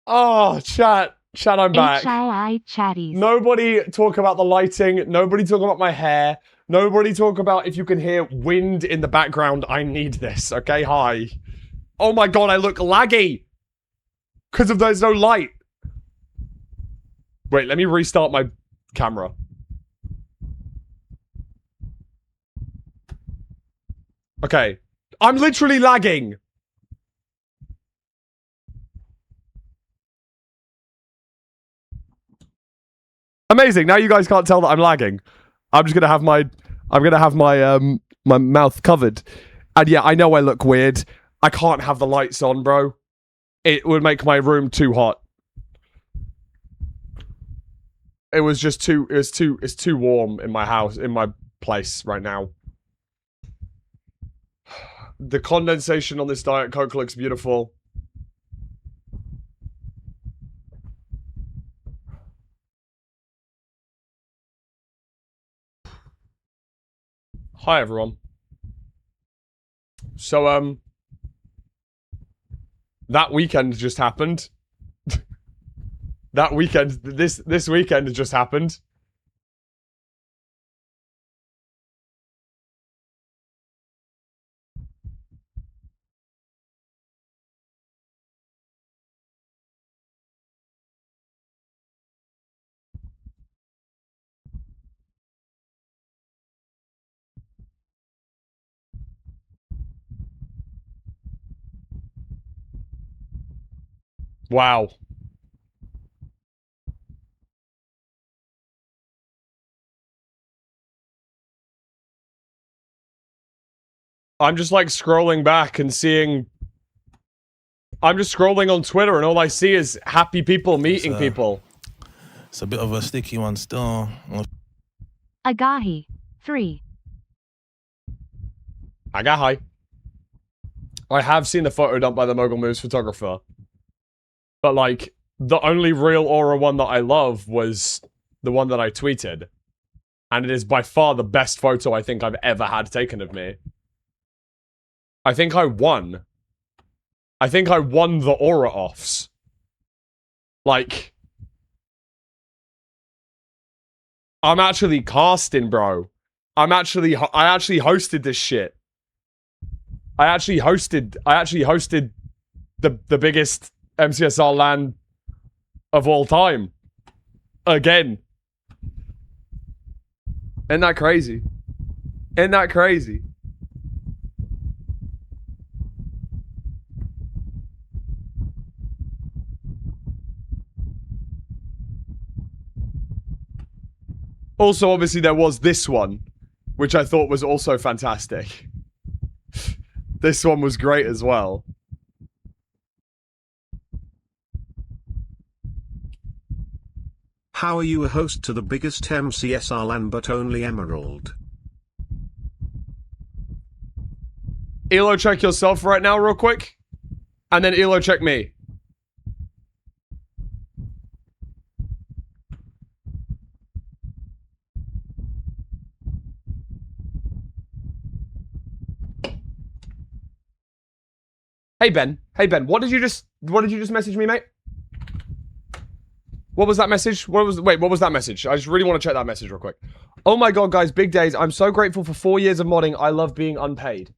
Oh, chat. Chat, I'm back. HII chatties. Nobody talk about the lighting. Nobody talk about my hair. Nobody talk about if you can hear wind in the background. I need this, okay? Hi. Oh my god, I look laggy. Because of there's no light. Wait, let me restart my camera. Okay. I'm literally lagging. Amazing. Now you guys can't tell that I'm lagging. I'm just gonna have my mouth covered. And yeah, I know I look weird. I can't have the lights on, bro. It would make my room too hot. It was just too it's too warm in my house, in my place right now. The condensation on this Diet Coke looks beautiful. Hi everyone. So that weekend just happened. This weekend just happened. Wow. I'm just like scrolling back and seeing. I'm just scrolling on Twitter and all I see is happy people meeting people. It's a bit of a sticky one still. Agahi. 3. Agahi. I have seen the photo done by the Mogul Moves photographer. But like, the only real Aura one that I love was the one that I tweeted. And it is by far the best photo I think I've ever had taken of me. I think I won. I think I won the Aura offs. Like, I'm actually casting, bro. I actually hosted this shit. I actually hosted the biggest MCSR LAN of all time. Again. Isn't that crazy? Isn't that crazy? Also, obviously, there was this one, which I thought was also fantastic. This one was great as well. How are you a host to the biggest MCSR LAN but only Emerald? Elo, check yourself right now real quick. And then Elo, check me. Hey Ben, what did you just message me, mate? What was that message? What was that message? I just really want to check that message real quick. Oh my god, guys, big days. I'm so grateful for 4 years of modding. I love being unpaid.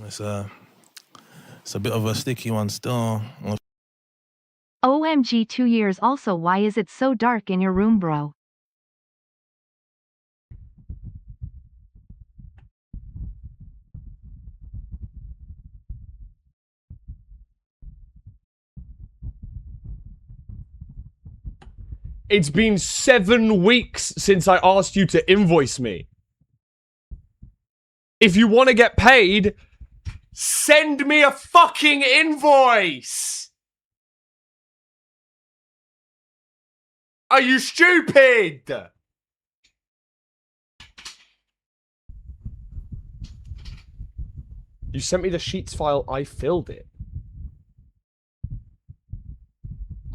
It's a bit of a sticky one still. OMG 2 years also. Why is it so dark in your room, bro? It's been 7 weeks since I asked you to invoice me. If you want to get paid, send me a fucking invoice! Are you stupid? You sent me the sheets file, I filled it.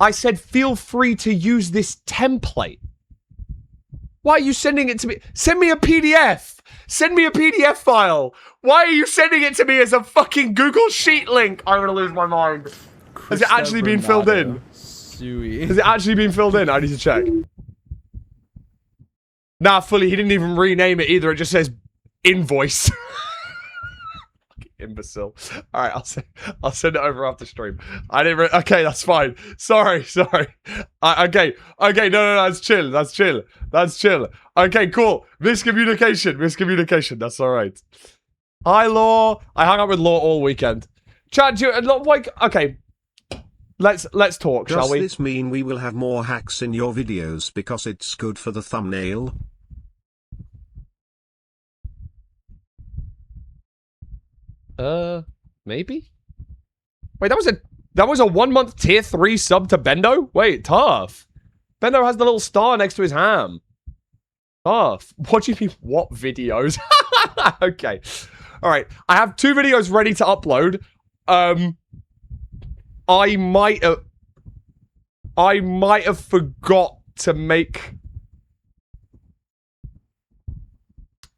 I said feel free to use this template. Why are you sending it to me? Send me a PDF. Send me a PDF file. Why are you sending it to me as a fucking Google Sheet link? I'm gonna lose my mind. Has it actually been filled in? Suey. Has it actually been filled in? I need to check. Nah, fully. He didn't even rename it either. It just says invoice. Imbecile. All right, I'll send it over after stream. I didn't. Okay, that's fine. Sorry. Okay. No. That's chill. Okay, cool. Miscommunication. That's all right. Hi, Law. I hung out with Law all weekend. Chat, like, okay. Let's talk, shall we? Does this mean we will have more hacks in your videos because it's good for the thumbnail? Maybe? Wait, that was a 1 month tier 3 sub to Bendo? Wait, tough. Bendo has the little star next to his ham. Tough. What do you mean, what videos? Okay. Alright, I have 2 videos ready to upload. I might have forgot to make...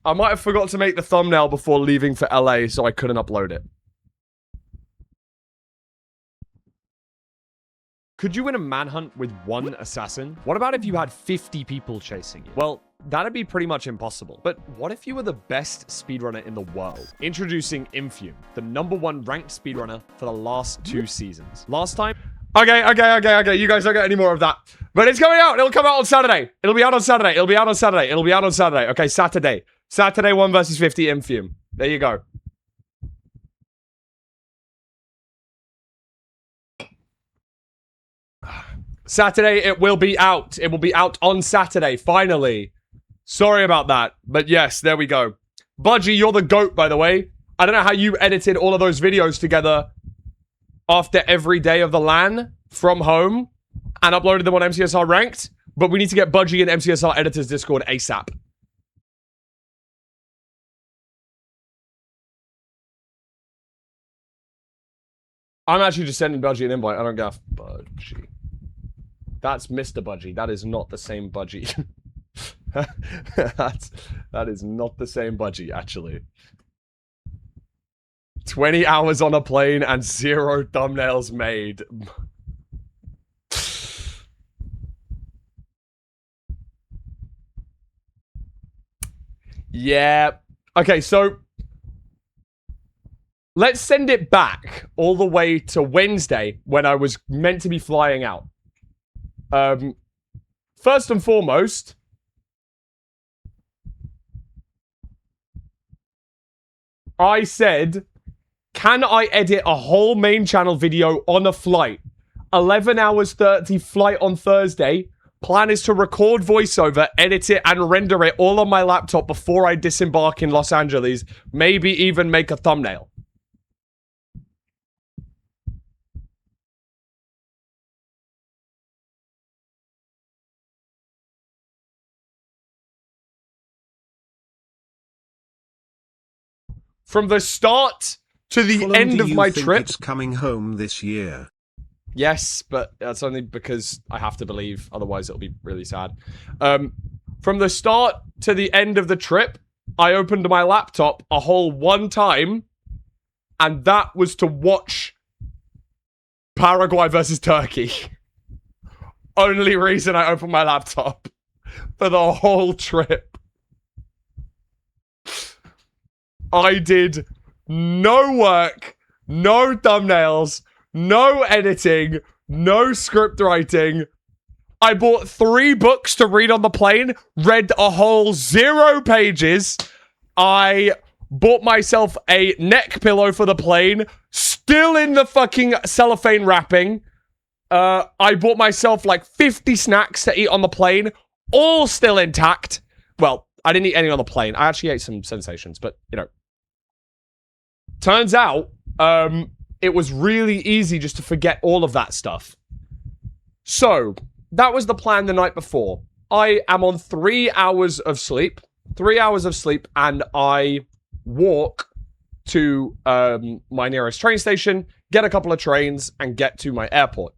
I might have forgot to make the thumbnail before leaving for LA, so I couldn't upload it. Could you win a manhunt with 1 assassin? What about if you had 50 people chasing you? Well, that'd be pretty much impossible. But what if you were the best speedrunner in the world? Introducing Infume, the #1 ranked speedrunner for the last 2 seasons. Last time... Okay. You guys don't get any more of that. But it's coming out. It'll come out on Saturday. It'll be out on Saturday. Okay, Saturday. Saturday 1 versus 50 Infume. There you go. Saturday, it will be out. It will be out on Saturday, finally. Sorry about that. But yes, there we go. Budgie, you're the GOAT, by the way. I don't know how you edited all of those videos together after every day of the LAN from home and uploaded them on MCSR Ranked. But we need to get Budgie in MCSR Editor's Discord ASAP. I'm actually just sending Budgie an invite. I don't gaff. Budgie. That's Mr. Budgie. That is not the same Budgie. that is not the same Budgie, actually. 20 hours on a plane and 0 thumbnails made. Yeah. Okay, so... let's send it back all the way to Wednesday when I was meant to be flying out. First and foremost, I said, can I edit a whole main channel video on a flight? 11 hours 30 flight on Thursday. Plan is to record voiceover, edit it, and render it all on my laptop before I disembark in Los Angeles. Maybe even make a thumbnail. From the start to the Fulham, end do of you my think trip. it's coming home this year? Yes, but that's only because I have to believe. Otherwise, it'll be really sad. From the start to the end of the trip, I opened my laptop a whole 1 time. And that was to watch Paraguay versus Turkey. Only reason I opened my laptop for the whole trip. I did no work, no thumbnails, no editing, no script writing. I bought 3 books to read on the plane, read a whole 0 pages. I bought myself a neck pillow for the plane, still in the fucking cellophane wrapping. I bought myself like 50 snacks to eat on the plane, all still intact. Well, I didn't eat any on the plane. I actually ate some sensations, but, you know. Turns out, it was really easy just to forget all of that stuff. So, that was the plan the night before. I am on 3 hours of sleep. 3 hours of sleep, and I walk to my nearest train station, get a couple of trains, and get to my airport.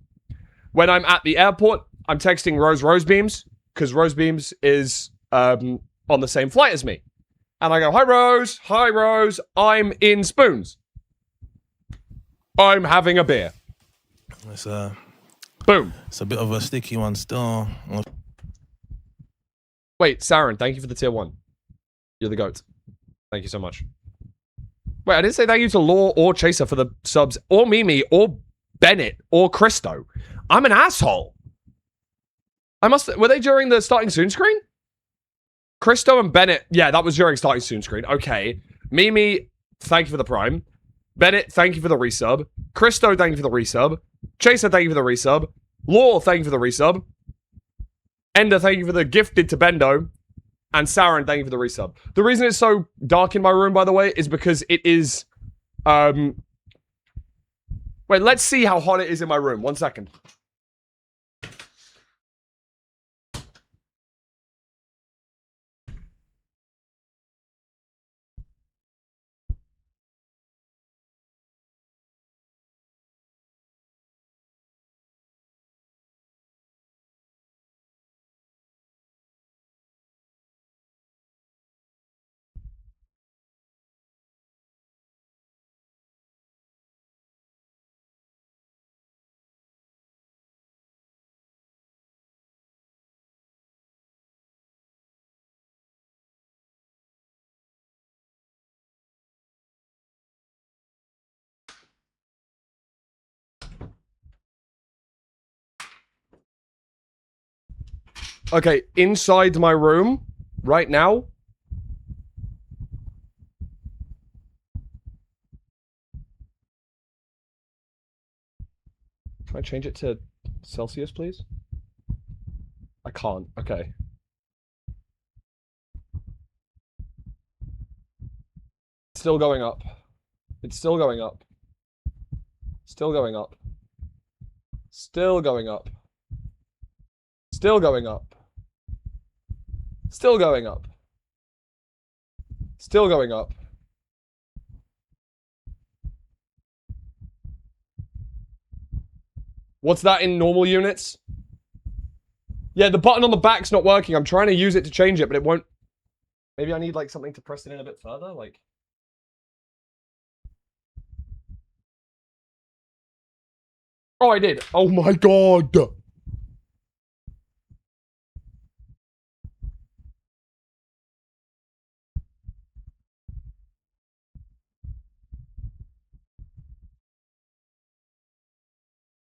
When I'm at the airport, I'm texting Rosebeams, because Rosebeams is on the same flight as me. And I go, hi, Rose, I'm in Spoons. I'm having a beer. It's Boom. it's a bit of a sticky one still. Wait, Saren, thank you for the tier 1. You're the GOAT. Thank you so much. Wait, I didn't say thank you to Law or Chaser for the subs, or Mimi, or Bennett, or Christo. I'm an asshole. Were they during the starting soon screen? Christo and Bennett, yeah, that was during starting soon screen. Okay. Mimi, thank you for the prime. Bennett, thank you for the resub. Christo, thank you for the resub. Chaser, thank you for the resub. Law, thank you for the resub. Ender, thank you for the gifted to Bendo. And Saren, thank you for the resub. The reason it's so dark in my room, by the way, is because it is... Wait, let's see how hot it is in my room. 1 second. Okay, inside my room, right now... Can I change it to Celsius, please? I can't. Okay. Still going up. It's still going up. Still going up. Still going up. Still going up. Still going up. Still going up. What's that in normal units? Yeah, the button on the back's not working. I'm trying to use it to change it, but it won't. Maybe I need like something to press it in a bit further, like. Oh, I did. Oh my god.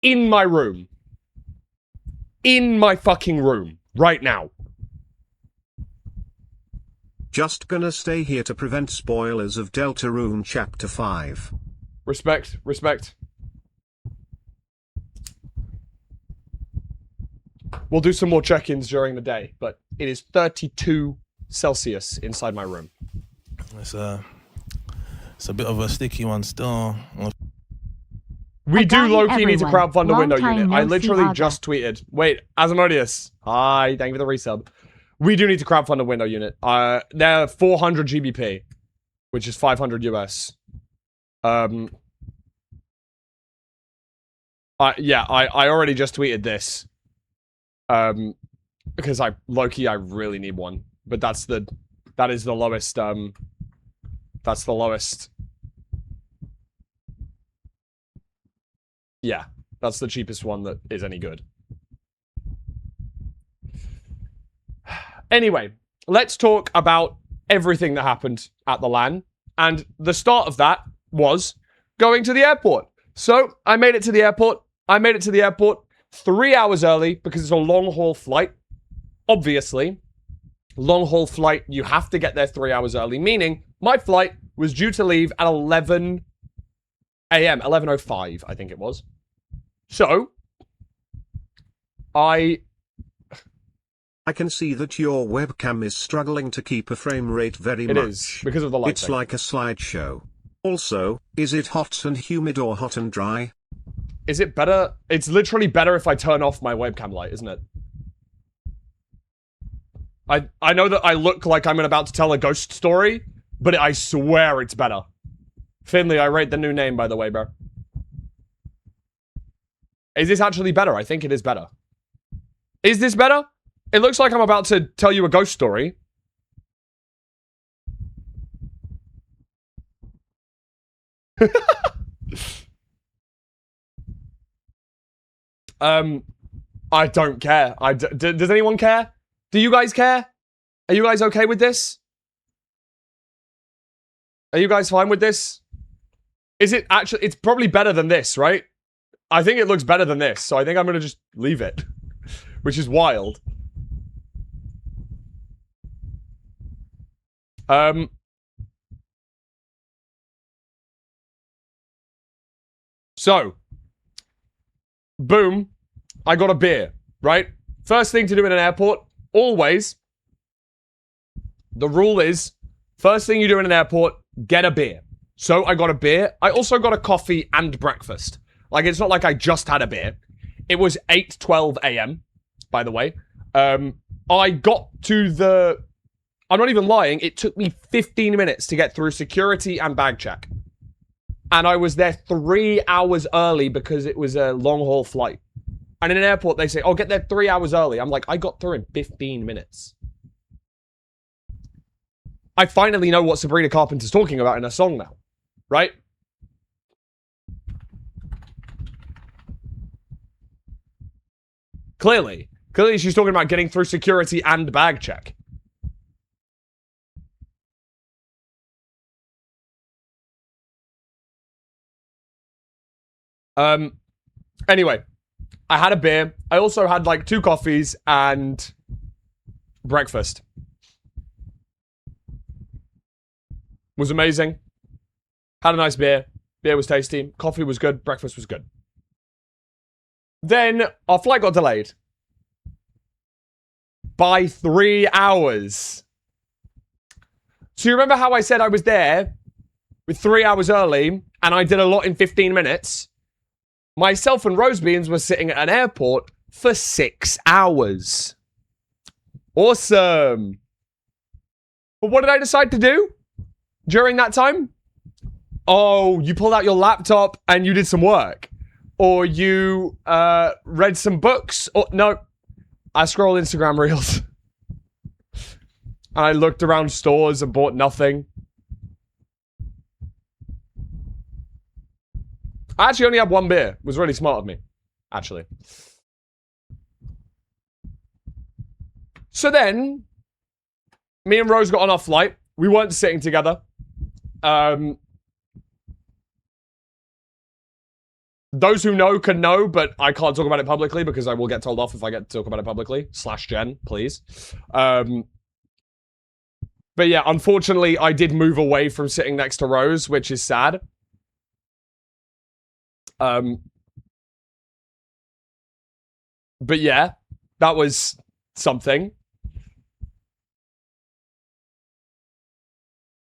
In my room. In my fucking room. Right now. Just gonna stay here to prevent spoilers of Deltarune Chapter 5. Respect. Respect. We'll do some more check-ins during the day, but it is 32 Celsius inside my room. It's a bit of a sticky one still. We do low-key need to crowdfund a Long window time unit. no I see literally Aga. just tweeted. Wait, Asmodeus. Hi, thank you for the resub. We do need to crowdfund a window unit. They're 400 GBP, which is 500 US. Yeah, I already just tweeted this. Because I really need one. But that is the lowest, that's the lowest. Yeah, that's the cheapest one that is any good. Anyway, let's talk about everything that happened at the LAN. And the start of that was going to the airport. So, I made it to the airport. 3 hours early because it's a long-haul flight. Obviously. Long-haul flight, you have to get there 3 hours early. Meaning, my flight was due to leave at 11 a.m. 11:05, I think it was. So, I can see that your webcam is struggling to keep a frame rate very much. It is, because of the lighting. It's like a slideshow. Also, is it hot and humid or hot and dry? Is it better? It's literally better if I turn off my webcam light, isn't it? I know that I look like I'm about to tell a ghost story, but I swear it's better. Finley, I rate the new name, by the way, bro. Is this actually better? I think it is better. Is this better? It looks like I'm about to tell you a ghost story. I don't care. Does anyone care? Do you guys care? Are you guys okay with this? Are you guys fine with this? Is it actually... It's probably better than this, right? I think it looks better than this, so I think I'm gonna just leave it. Which is wild. So, boom, I got a beer, right? First thing to do in an airport, always, the rule is, first thing you do in an airport, get a beer. So I got a beer. I also got a coffee and breakfast. Like, it's not like I just had a beer. It was 8:12 a.m., by the way. I got to the... I'm not even lying. It took me 15 minutes to get through security and bag check. And I was there 3 hours early because it was a long-haul flight. And in an airport, they say, oh, get there 3 hours early. I'm like, I got through in 15 minutes. I finally know what Sabrina Carpenter's talking about in her song now. Right? Clearly. Clearly she's talking about getting through security and bag check. Anyway, I had a beer. I also had like 2 coffees and breakfast. Was amazing. Had a nice beer. Beer was tasty. Coffee was good. Breakfast was good. Then our flight got delayed by 3 hours. So you remember how I said I was there with 3 hours early and I did a lot in 15 minutes? Myself and Rosebeans were sitting at an airport for 6 hours. Awesome. But what did I decide to do during that time? Oh, you pulled out your laptop and you did some work. Or you read some books. Or no, I scrolled Instagram Reels. And I looked around stores and bought nothing. I actually only had 1 beer. It was really smart of me, actually. So then, me and Rose got on our flight. We weren't sitting together. Those who know can know, but I can't talk about it publicly because I will get told off if I get to talk about it publicly. /Jen, please. But yeah, unfortunately, I did move away from sitting next to Rose, which is sad. But yeah, that was something.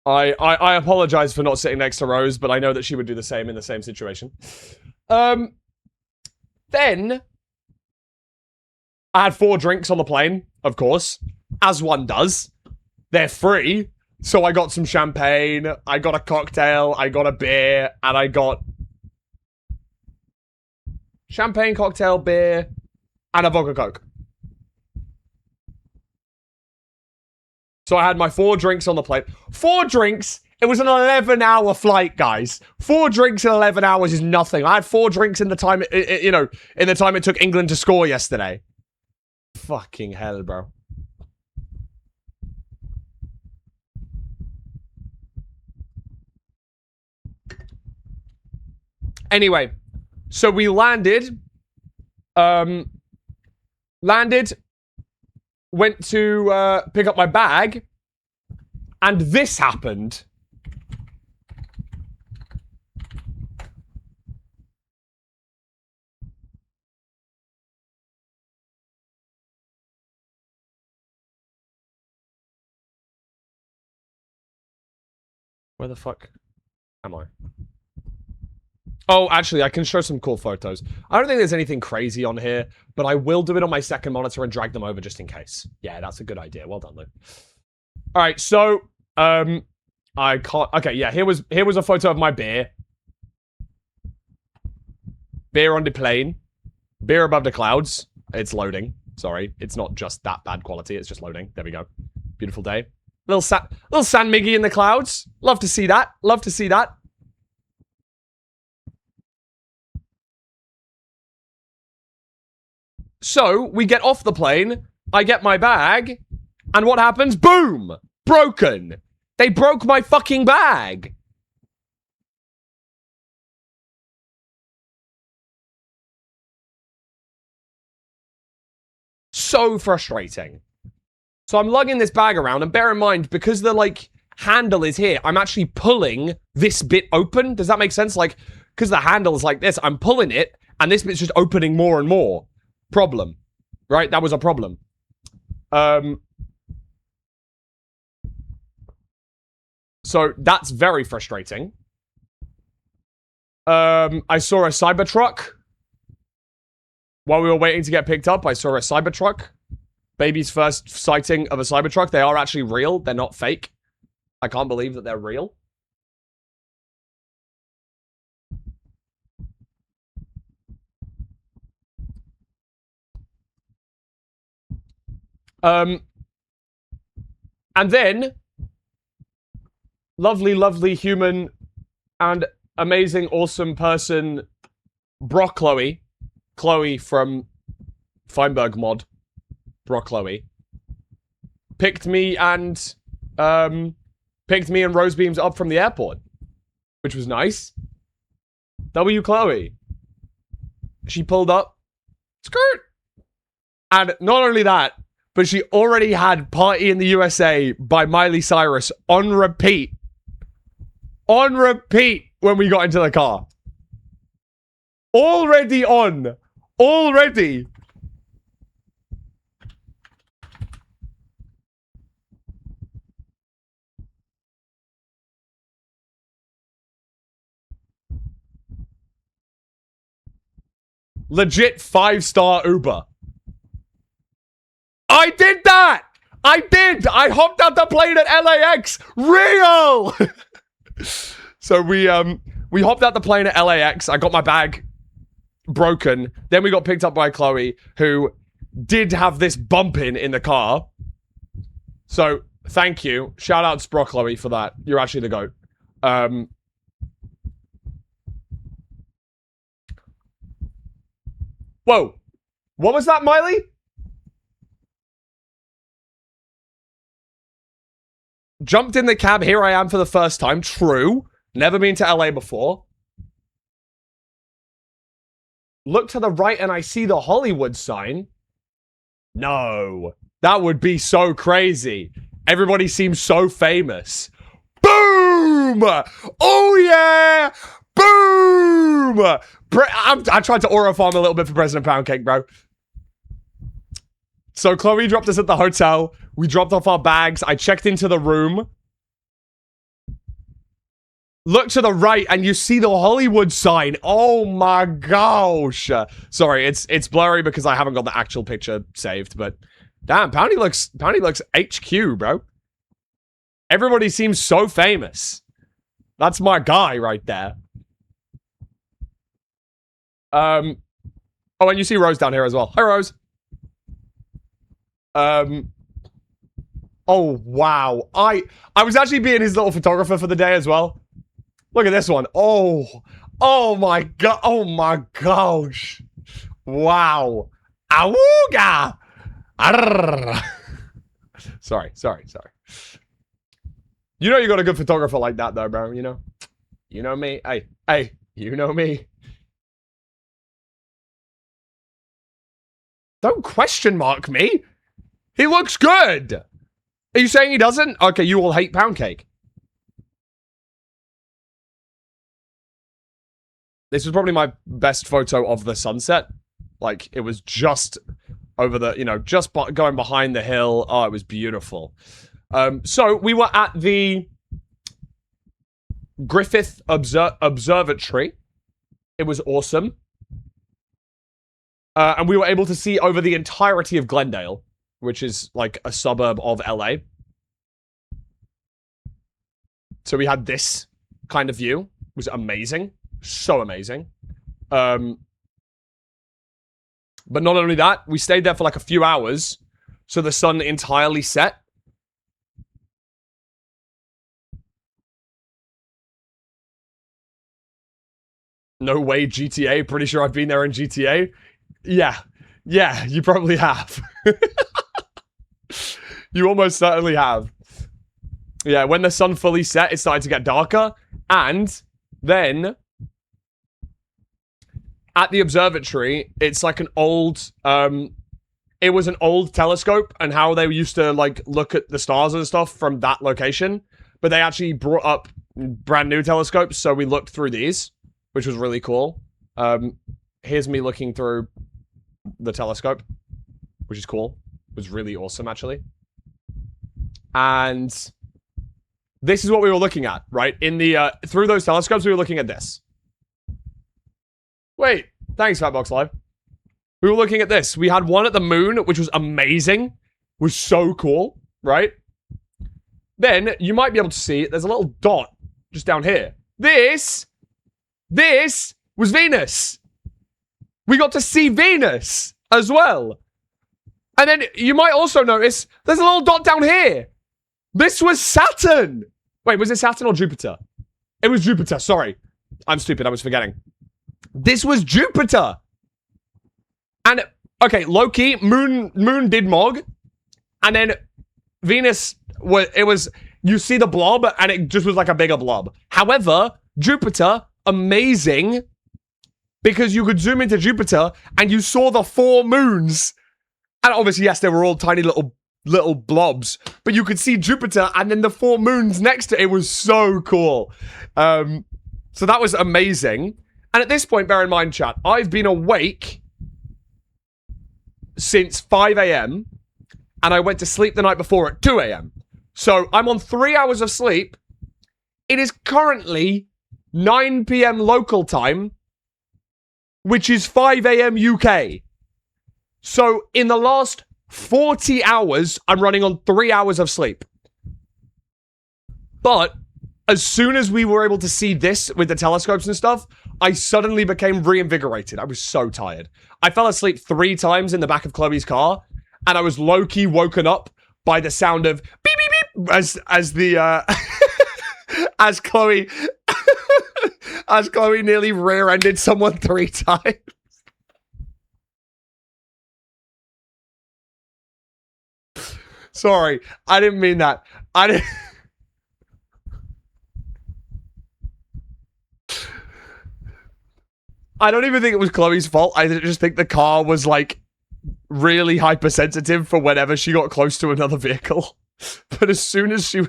I apologize for not sitting next to Rose, but I know that she would do the same in the same situation. Then I had 4 drinks on the plane, of course, as one does. They're free, so I got some champagne, I got a cocktail, I got a beer, and I got champagne, cocktail, beer, and a vodka coke. So I had my 4 drinks on the plane. 4 drinks? It was an 11-hour flight, guys. 4 drinks in 11 hours is nothing. I had 4 drinks in the time, in the time it took England to score yesterday. Fucking hell, bro. Anyway, so we landed, went to pick up my bag, and this happened. Where the fuck am I? Oh, actually, I can show some cool photos. I don't think there's anything crazy on here, but I will do it on my second monitor and drag them over just in case. Yeah, that's a good idea. Well done, Luke. All right, so, I can't... Okay, yeah, here was a photo of my beer. Beer on the plane. Beer above the clouds. It's loading. Sorry, it's not just that bad quality. It's just loading. There we go. Beautiful day. Little San Miggy in the clouds. Love to see that. Love to see that. So, we get off the plane. I get my bag. And what happens? Boom! Broken. They broke my fucking bag. So frustrating. So I'm lugging this bag around, and bear in mind, because the, like, handle is here, I'm actually pulling this bit open. Does that make sense? Like, because the handle is like this, I'm pulling it, and this bit's just opening more and more. Problem. Right? That was a problem. So that's very frustrating. I saw a Cybertruck. While we were waiting to get picked up, I saw a Cybertruck. Baby's first sighting of a Cybertruck. They are actually real. They're not fake. I can't believe that they're real. And then, lovely, lovely human and amazing, awesome person, Brock Chloe from Feinberg mod, Brock Chloe, picked me and Rosebeams up from the airport, which was nice. W Chloe. She pulled up, skirt, and not only that, but she already had Party in the USA by Miley Cyrus on repeat. On repeat when we got into the car. Already on. Already. Legit 5-star Uber. I did that! I did! I hopped out the plane at LAX! Real! So we hopped out the plane at LAX. I got my bag broken. Then we got picked up by Chloe, who did have this bump in the car. So, thank you. Shout out to Brock Chloe for that. You're actually the GOAT. Whoa. What was that, Miley? Jumped in the cab. Here I am for the first time. True. Never been to LA before. Look to the right and I see the Hollywood sign. No. That would be so crazy. Everybody seems so famous. Boom! Oh yeah! Boom! I tried to aura farm a little bit for President Poundcake, bro. So Chloe dropped us at the hotel. We dropped off our bags. I checked into the room. Look to the right and you see the Hollywood sign. Oh my gosh. Sorry, it's blurry because I haven't got the actual picture saved, but damn, Poundy looks HQ, bro. Everybody seems so famous. That's my guy right there. Oh, and you see Rose down here as well. Hi, Rose. Oh wow. I was actually being his little photographer for the day as well. Look at this one. Oh my god. Oh my gosh. Wow. Awooga. Sorry. You know you got a good photographer like that though, bro, you know? You know me. Hey, you know me. Don't question mark me. He looks good. Are you saying he doesn't? Okay, you all hate Poundcake. This was probably my best photo of the sunset. Like, it was just over the, you know, just going behind the hill. Oh, it was beautiful. So, we were at the Griffith Observatory. It was awesome. And we were able to see over the entirety of Glendale, which is like a suburb of LA. So we had this kind of view. It was amazing. So amazing. But not only that, we stayed there for like a few hours, so the sun entirely set. No way, GTA. Pretty sure I've been there in GTA. Yeah. Yeah, you probably have. You almost certainly have. Yeah, when the sun fully set, it started to get darker. And then at the observatory, it's like an old... it was an old telescope, and how they used to like look at the stars and stuff from that location. But they actually brought up brand new telescopes, so we looked through these, which was really cool. Here's me looking through the telescope, which is cool. It was really awesome, actually. And this is what we were looking at, right? In the through those telescopes, we were looking at this. Wait, thanks, Fatbox Live. We were looking at this. We had one at the moon, which was amazing. Was so cool, right? Then, you might be able to see, there's a little dot just down here. This was Venus. We got to see Venus as well. And then, you might also notice, there's a little dot down here. This was Saturn. Wait, was it Saturn or Jupiter? It was Jupiter, sorry. I'm stupid, I was forgetting. This was Jupiter. And, okay, low-key, Moon did Mog. And then Venus, you see the blob, and it just was like a bigger blob. However, Jupiter, amazing, because you could zoom into Jupiter, and you saw the 4 moons. And obviously, yes, they were all tiny little blobs, but you could see Jupiter, and then the 4 moons next to it. Was so cool. So that was amazing. And at this point, bear in mind, chat, I've been awake since 5 a.m. and I went to sleep the night before at 2 a.m. So I'm on 3 hours of sleep. It is currently 9 p.m. local time, which is 5 a.m. UK. So in the last 40 hours, I'm running on 3 hours of sleep. But as soon as we were able to see this with the telescopes and stuff, I suddenly became reinvigorated. I was so tired. I fell asleep 3 times in the back of Chloe's car, and I was low-key woken up by the sound of beep, beep, beep, as the, as Chloe, as Chloe nearly rear-ended someone 3 times. Sorry, I didn't mean that. I didn't... I don't even think it was Chloe's fault. I just think the car was, like, really hypersensitive for whenever she got close to another vehicle. But as soon as she...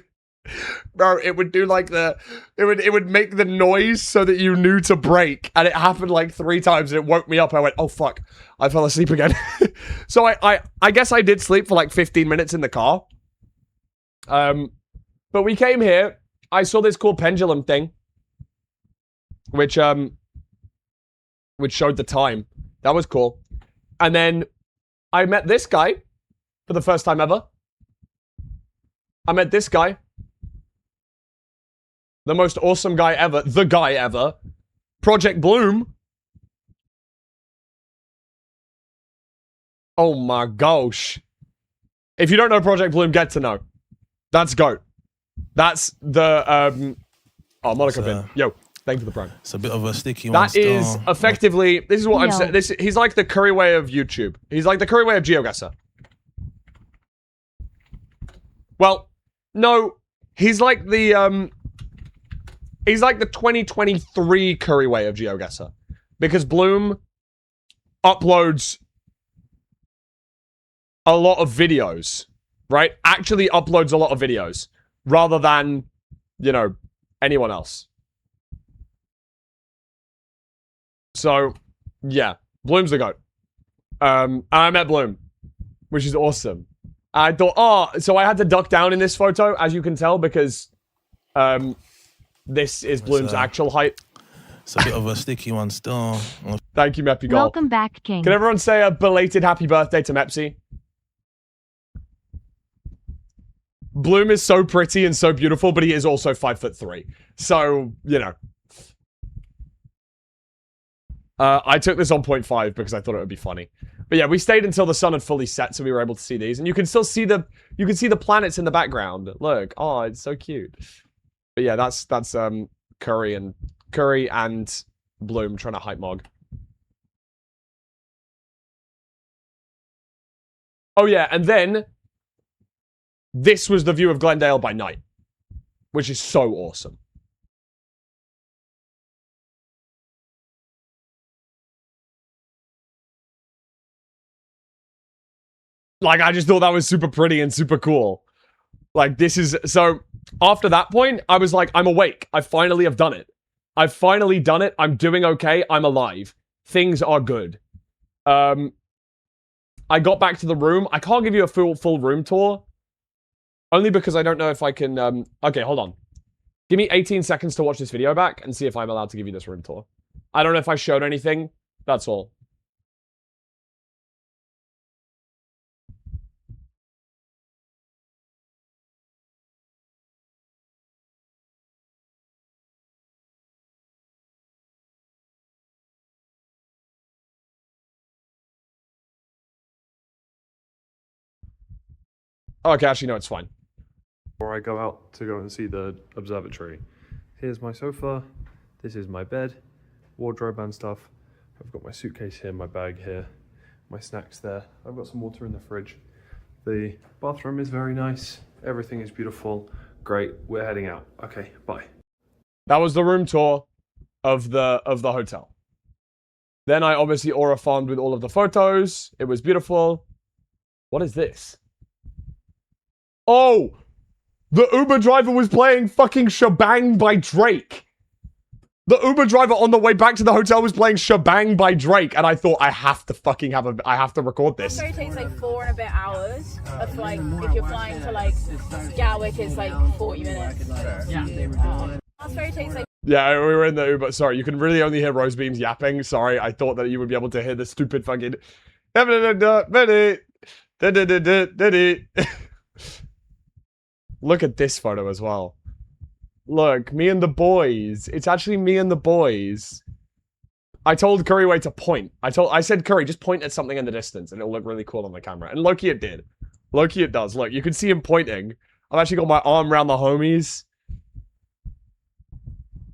Bro, it would do, like, it would make the noise so that you knew to brake. And it happened, like, 3 times, and it woke me up. I went, oh, fuck. I fell asleep again. So I guess I did sleep for, like, 15 minutes in the car. But we came here. I saw this cool pendulum thing. Which showed the time. That was cool. And then I met this guy for the first time ever. I met this guy. The most awesome guy ever. The guy ever. Project Bloom. Oh my gosh. If you don't know Project Bloom, get to know. That's GOAT. That's the, oh, Monica Bin. Yo. Thank you for the prime. It's a bit of a sticky one. That is effectively, this is what I'm saying. He's like the Curryway of YouTube. He's like the Curryway of GeoGuessr. Well, no, he's like the 2023 Curryway of GeoGuessr. Because Bloom uploads a lot of videos, right? Actually uploads a lot of videos rather than, you know, anyone else. So, yeah, Bloom's the GOAT. And I met Bloom, which is awesome. I thought, oh, so I had to duck down in this photo, as you can tell, because this is Bloom's actual height. It's a bit of a sticky one still. Thank you, Meppy Gold. Welcome back, King. Can everyone say a belated happy birthday to Mepsy? Bloom is so pretty and so beautiful, but he is also 5'3". So, you know. I took this on 0.5 because I thought it would be funny. But yeah, we stayed until the sun had fully set, so we were able to see these. And you can still see the planets in the background. Look, oh, it's so cute. But yeah, that's Curry and Bloom trying to hype Mog. Oh yeah, and then this was the view of Glendale by night, which is so awesome. Like, I just thought that was super pretty and super cool. Like, this is... So, after that point, I was like, I'm awake. I finally have done it. I've finally done it. I'm doing okay. I'm alive. Things are good. I got back to the room. I can't give you a full room tour. Only because I don't know if I can... Okay, hold on. Give me 18 seconds to watch this video back and see if I'm allowed to give you this room tour. I don't know if I showed anything. That's all. Oh, okay, actually, no, it's fine. Before I go out to go and see the observatory, here's my sofa, this is my bed, wardrobe and stuff. I've got my suitcase here, my bag here, my snacks there. I've got some water in the fridge. The bathroom is very nice. Everything is beautiful. Great, we're heading out. Okay, bye. That was the room tour of the hotel. Then I obviously aura farmed with all of the photos. It was beautiful. What is this? Oh! The Uber driver was playing fucking Shebang by Drake. The Uber driver on the way back to the hotel was playing Shebang by Drake, and I thought, I have to fucking I have to record this. It takes like 4 and a bit hours. Of like, if you're flying to like Gatwick, it's like 40 minutes. Yeah. Takes like... Yeah, we were in the Uber. Sorry, you can really only hear Rosebeams yapping. Sorry, I thought that you would be able to hear the stupid fucking... Look at this photo as well. Look, me and the boys. It's actually me and the boys. I told Curryway to point. I said, Curry, just point at something in the distance and it'll look really cool on the camera. And Loki, it did. Loki, it does. Look, you can see him pointing. I've actually got my arm around the homies.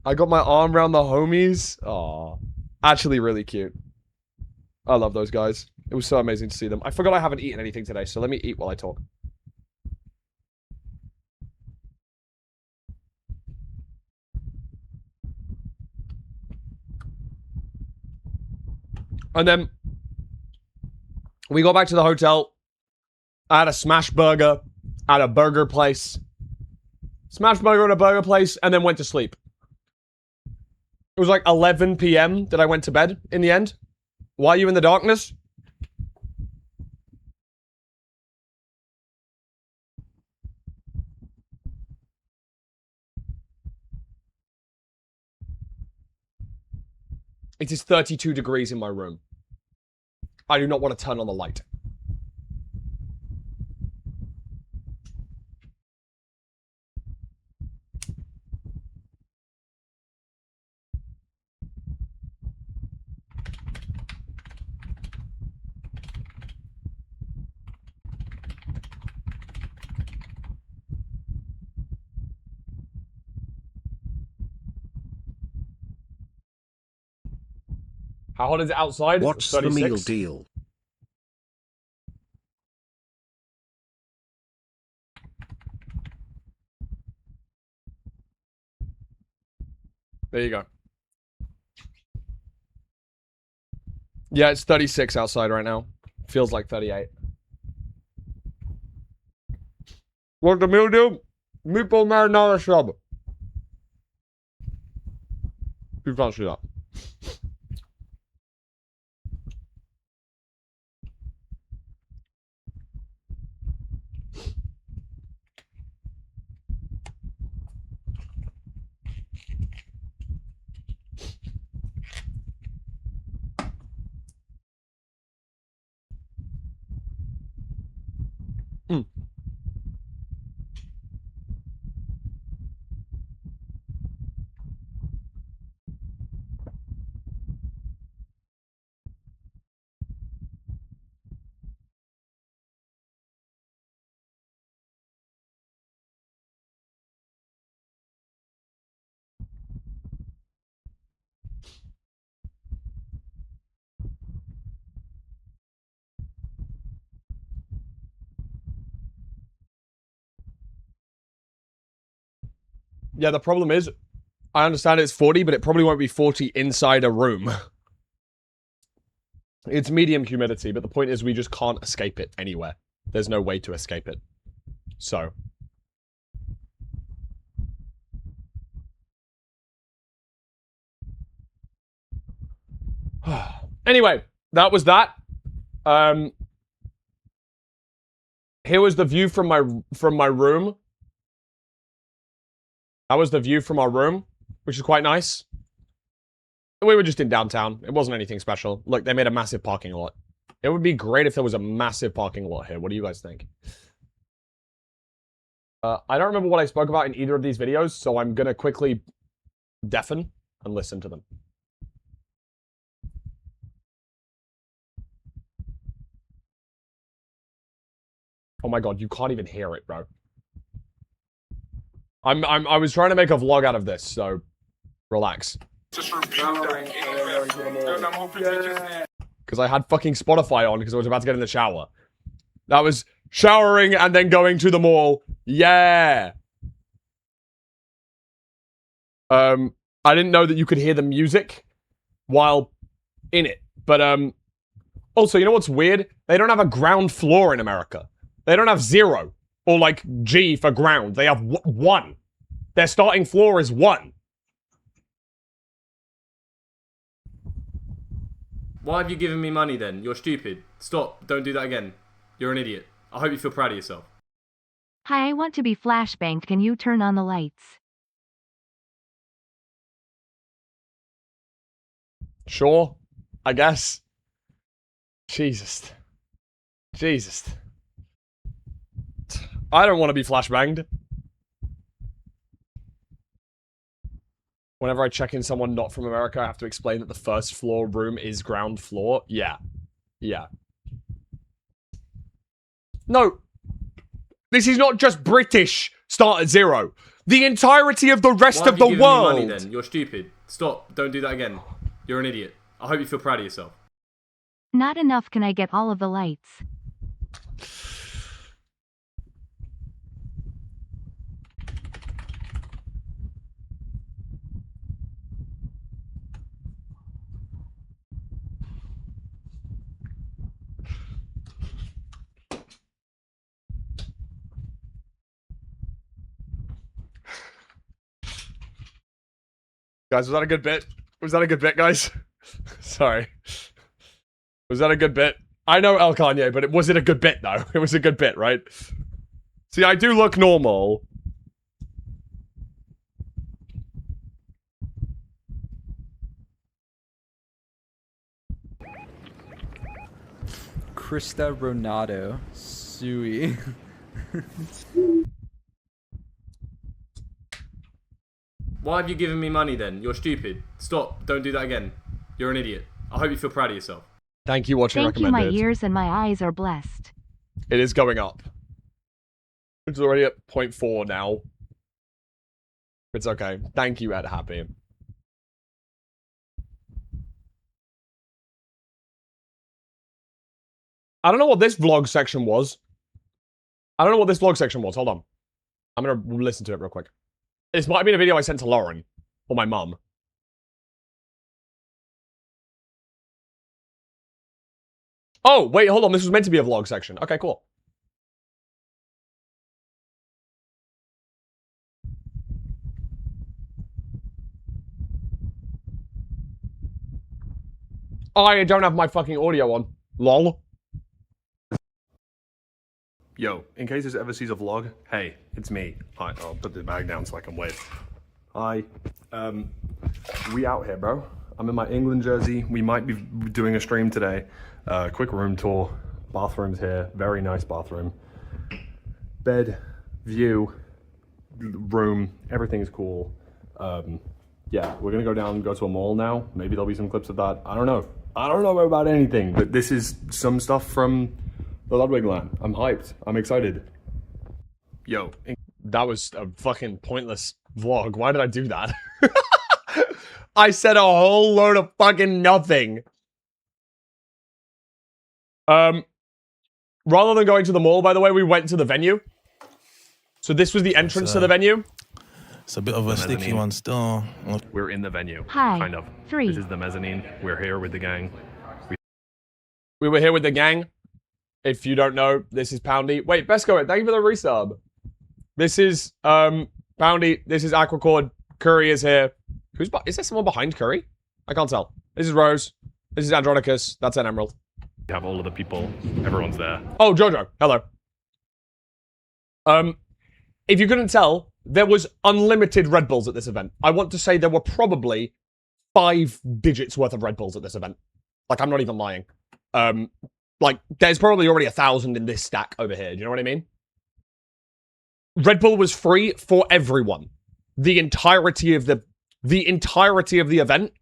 I got my arm around the homies. Aw. Actually really cute. I love those guys. It was so amazing to see them. I forgot I haven't eaten anything today, so let me eat while I talk. And then we got back to the hotel. I had a smash burger at a burger place. Smash burger at a burger place, and then went to sleep. It was like 11 p.m. that I went to bed in the end. Why are you in the darkness? It is 32 degrees in my room. I do not want to turn on the light. How hot is it outside? What's 36? the meal deal? There you go. Yeah, it's 36 outside right now. Feels like 38. What's the meal do? Meatball marinara sub. You can't see that. Yeah, the problem is, I understand it's 40, but it probably won't be 40 inside a room. It's medium humidity, but the point is we just can't escape it anywhere. There's no way to escape it. So. Anyway, that was that. Here was the view from my room. That was the view from our room, which is quite nice. We were just in downtown. It wasn't anything special. Look, they made a massive parking lot. It would be great if there was a massive parking lot here. What do you guys think? I don't remember what I spoke about in either of these videos, so I'm gonna quickly deafen and listen to them. Oh my god, you can't even hear it, bro. I was trying to make a vlog out of this, so relax. Because I had fucking Spotify on because I was about to get in the shower. That was showering and then going to the mall. Yeah. I didn't know that you could hear the music while in it. But also, you know what's weird? They don't have a ground floor in America. They don't have 0 or like G for ground. They have 1. Their starting floor is 1. Why have you given me money then? You're stupid. Stop. Don't do that again. You're an idiot. I hope you feel proud of yourself. Hi, I want to be flashbanged. Can you turn on the lights? Sure. I guess. Jesus. Jesus. I don't want to be flashbanged. Whenever I check in someone not from America, I have to explain that the first floor room is ground floor. Yeah. Yeah. No. This is not just British start at 0. The entirety of the rest of the world. Why have you given me money then? You're stupid. Stop. Don't do that again. You're an idiot. I hope you feel proud of yourself. Not enough. Can I get all of the lights? Guys, was that a good bit? Was that a good bit, guys? Sorry. Was that a good bit? I know El Kanye, but was it a good bit, though? It was a good bit, right? See, I do look normal. Krista Ronado. Sui. Why have you given me money then? You're stupid. Stop. Don't do that again. You're an idiot. I hope you feel proud of yourself. Thank you, watching Thank you, recommended. my ears and my eyes are blessed. It is going up. It's already at 0.4 now. It's okay. Thank you, Ed Happy. I don't know what this vlog section was. Hold on. I'm gonna listen to it real quick. This might have been a video I sent to Lauren. Or my mum. Oh, wait, hold on. This was meant to be a vlog section. Okay, cool. I don't have my fucking audio on. Lol. Yo, in case this ever sees a vlog, hey, it's me. Alright, I'll put the bag down so I can wave. Hi. We out here, bro. I'm in my England jersey. We might be doing a stream today. Quick room tour. Bathrooms here. Very nice bathroom. Bed, view, room. Everything is cool. Yeah, we're gonna go down and go to a mall now. Maybe there'll be some clips of that. I don't know. I don't know about anything, but this is some stuff from the Ludwig land. I'm hyped. I'm excited. Yo, that was a fucking pointless vlog. Why did I do that? I said a whole load of fucking nothing. Rather than going to the mall, by the way, we went to the venue. So this was the entrance to the venue. It's a bit of a sticky mezzanine. one still. We're in the venue. Hi. Kind of. 3. This is the mezzanine. We're here with the gang. We were here with the gang. If you don't know, this is Poundy. Wait, Besco, thank you for the resub. This is Poundy. This is Aquacord. Curry is here. Is there someone behind Curry? I can't tell. This is Rose. This is Andronicus. That's an Emerald. We have all of the people. Everyone's there. Oh, Jojo. Hello. If you couldn't tell, there was unlimited Red Bulls at this event. I want to say there were probably 5 digits worth of Red Bulls at this event. Like, I'm not even lying. Like, there's probably already 1,000 in this stack over here. Do you know what I mean? Red Bull was free for everyone. The entirety of the event.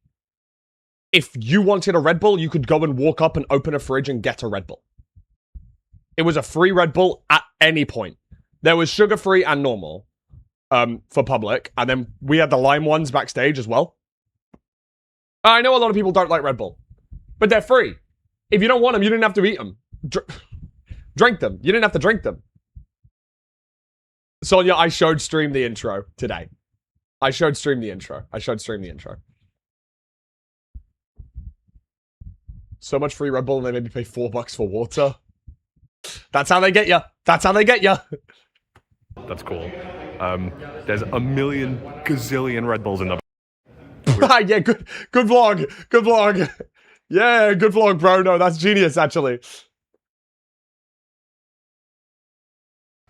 If you wanted a Red Bull, you could go and walk up and open a fridge and get a Red Bull. It was a free Red Bull at any point. There was sugar-free and normal for public. And then we had the lime ones backstage as well. I know a lot of people don't like Red Bull. But they're free. If you don't want them, you didn't have to eat them. Drink them. You didn't have to drink them. Sonia, I showed stream the intro today. I showed stream the intro. So much free Red Bull and they made me pay $4 for water. That's how they get you. That's how they get you. That's cool. There's a million gazillion Red Bulls in the... Yeah, good vlog. Good vlog. Yeah, good vlog, bro. No, that's genius, actually.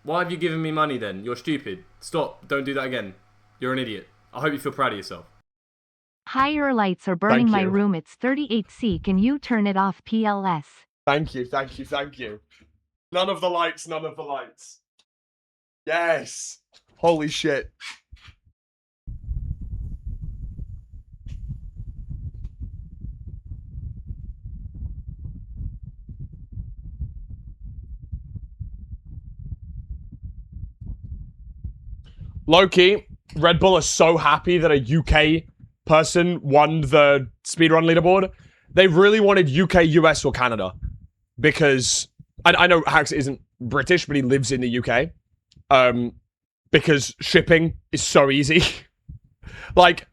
Why have you given me money then? You're stupid. Stop. Don't do that again. You're an idiot. I hope you feel proud of yourself. Higher lights are burning Thank my you. room. It's 38C. Can you turn it off, PLS? Thank you. None of the lights. Yes. Holy shit. Low-key, Red Bull are so happy that a UK person won the speedrun leaderboard. They really wanted UK, US, or Canada. Because, I know Hax isn't British, but he lives in the UK. Because shipping is so easy. Like,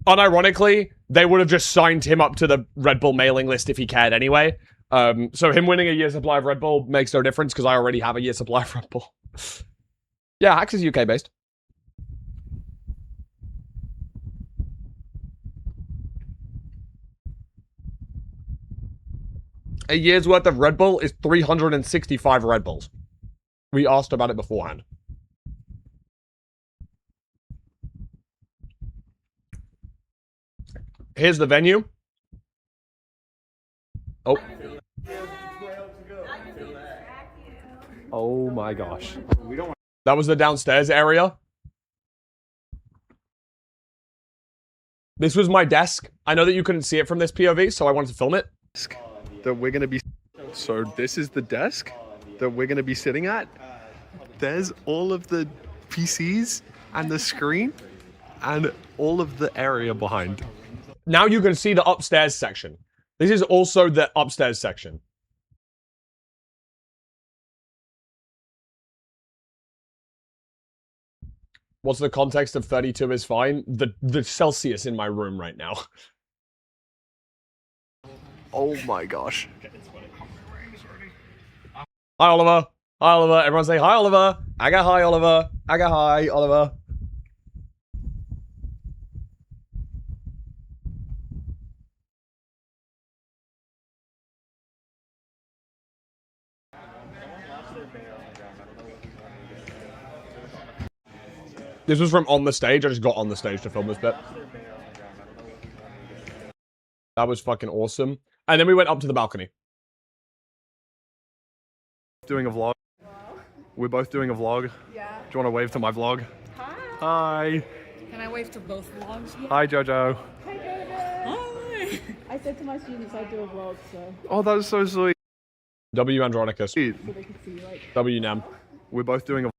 unironically, they would have just signed him up to the Red Bull mailing list if he cared anyway. So him winning a year's supply of Red Bull makes no difference because I already have a year's supply of Red Bull. Yeah, Hax is UK based. A year's worth of Red Bull is 365 Red Bulls. We asked about it beforehand. Here's the venue. Oh. Oh my gosh. That was the downstairs area. This was my desk. I know that you couldn't see it from this POV, so I wanted to film it. That we're going to be... So this is the desk that we're going to be sitting at. There's all of the PCs and the screen and all of the area behind. Now you can see the upstairs section. This is also the upstairs section. What's the context of 32 is fine? The Celsius in my room right now. Oh my gosh. Hi, Oliver. Hi, Oliver. Everyone say hi, Oliver. I got hi, Oliver. I got hi, Oliver. This was from on the stage. I just got on the stage to film this bit. That was fucking awesome. And then we went up to the balcony. Doing a vlog. We're both doing a vlog. Yeah. Do you want to wave to my vlog? Hi. Hi. Can I wave to both vlogs? Hi, Jojo. Hi, Hi. I said to my students I'd do a vlog, so Oh, that was so sweet. W Andronicus. they could see, like... W Nam. We're both doing a...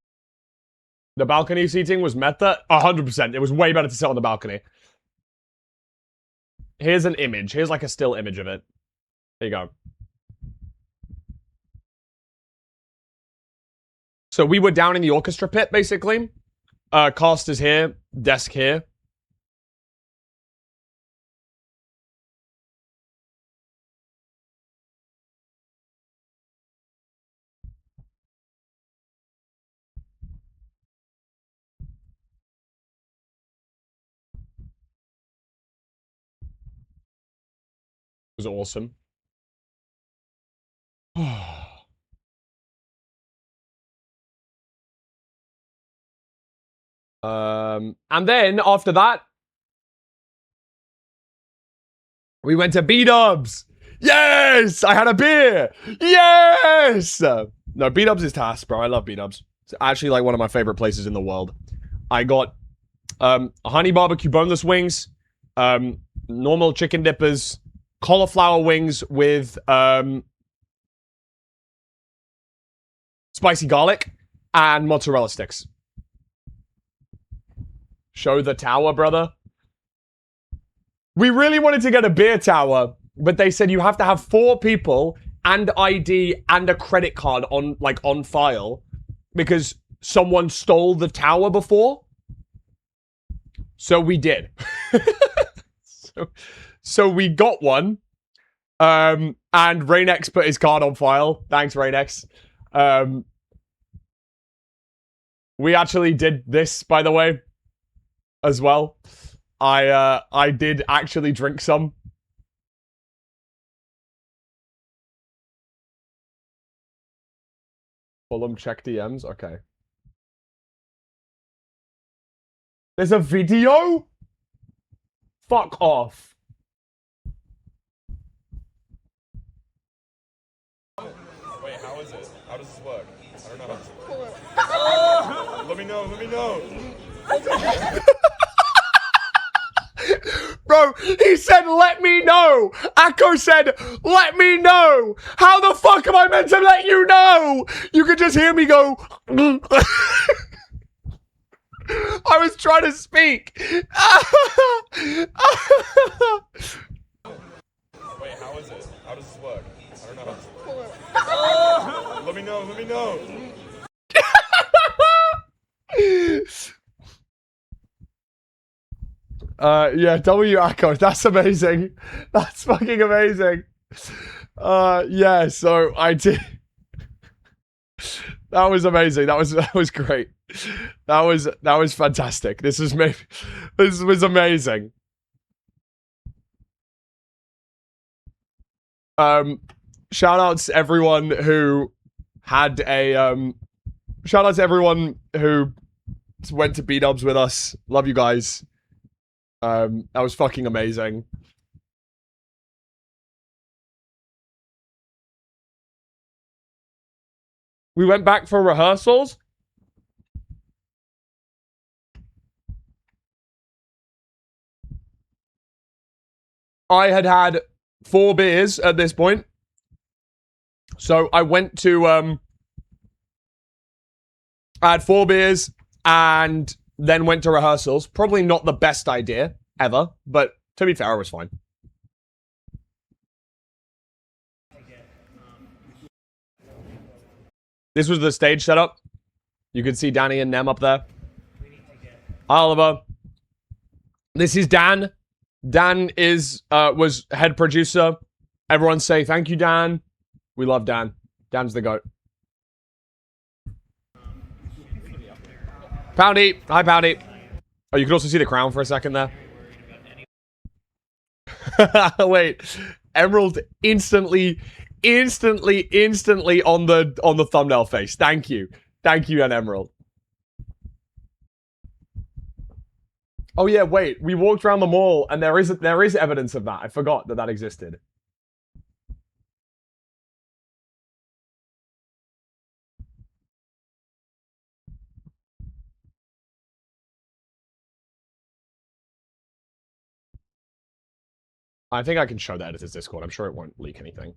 The balcony seating was meta. 100%. It was way better to sit on the balcony. Here's an image. Here's like a still image of it. There you go. So we were down in the orchestra pit, basically. casters here, desk here. It was awesome. And then after that, we went to B-Dubs. Yes! I had a beer. Yes! No, B-Dubs is task, bro. I love B-Dubs. It's actually like one of my favorite places in the world. I got honey barbecue boneless wings, normal chicken dippers, cauliflower wings with spicy garlic, and mozzarella sticks. Show the tower, brother. We really wanted to get a beer tower, but they said you have to have 4 people and ID and a credit card on file because someone stole the tower before. So we did. so we got one. And Raynex put his card on file. Thanks, Raynex. We actually did this, by the way, as well. I did actually drink some. Fulham check DMs. Okay. There's a video? Fuck off. Wait, how is it? How does this work? I don't know how to... Let me know, let me know. Bro, he said, let me know. Akko said, let me know. How the fuck am I meant to let you know? You could just hear me go. I was trying to speak. Wait, how is it? How does this work? I don't know how to... Let me know, let me know. Yeah, W Akko, that's amazing. That's fucking amazing. Yeah, so I did. That was amazing. That was great. That was fantastic. This was amazing. Shout outs to everyone who had a shout out to everyone who went to B-Dubs with us. Love you guys. That was fucking amazing. We went back for rehearsals. I had 4 beers at this point. So I went to, I had 4 beers and then went to rehearsals. Probably not the best idea ever, but to be fair, it was fine. This was the stage setup. You can see Danny and Nem up there. Oliver. This is Dan. Dan was head producer. Everyone say thank you, Dan. We love Dan. Dan's the GOAT. Poundy. Hi, Poundy. Oh, you can also see the crown for a second there. Wait. Emerald instantly on the thumbnail face. Thank you. Thank you, and Emerald. Oh yeah, wait. We walked around the mall and there is evidence of that. I forgot that existed. I think I can show the editor's Discord. I'm sure it won't leak anything.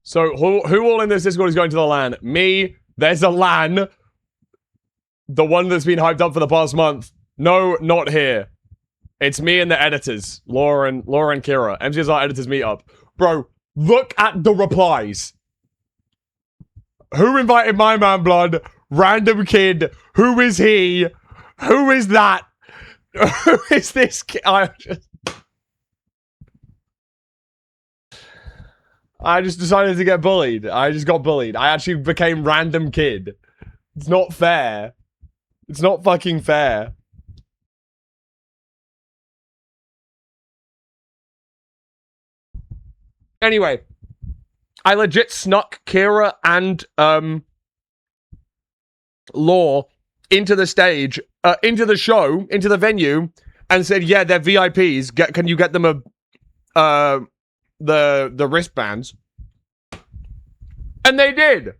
So, who all in this Discord is going to the LAN? Me. There's a LAN. The one that's been hyped up for the past month. No, not here. It's me and the editors. Laura and Kira. MCSR editors meet up. Bro, look at the replies. Who invited my man blood? Random kid. Who is he? Who is that? Who is this kid? I just decided to get bullied. I just got bullied. I actually became random kid. It's not fair. It's not fucking fair. Anyway, I legit snuck Kira and Law into the stage, into the show, into the venue, and said, "Yeah, they're VIPs. Can you get them the wristbands?" And they did.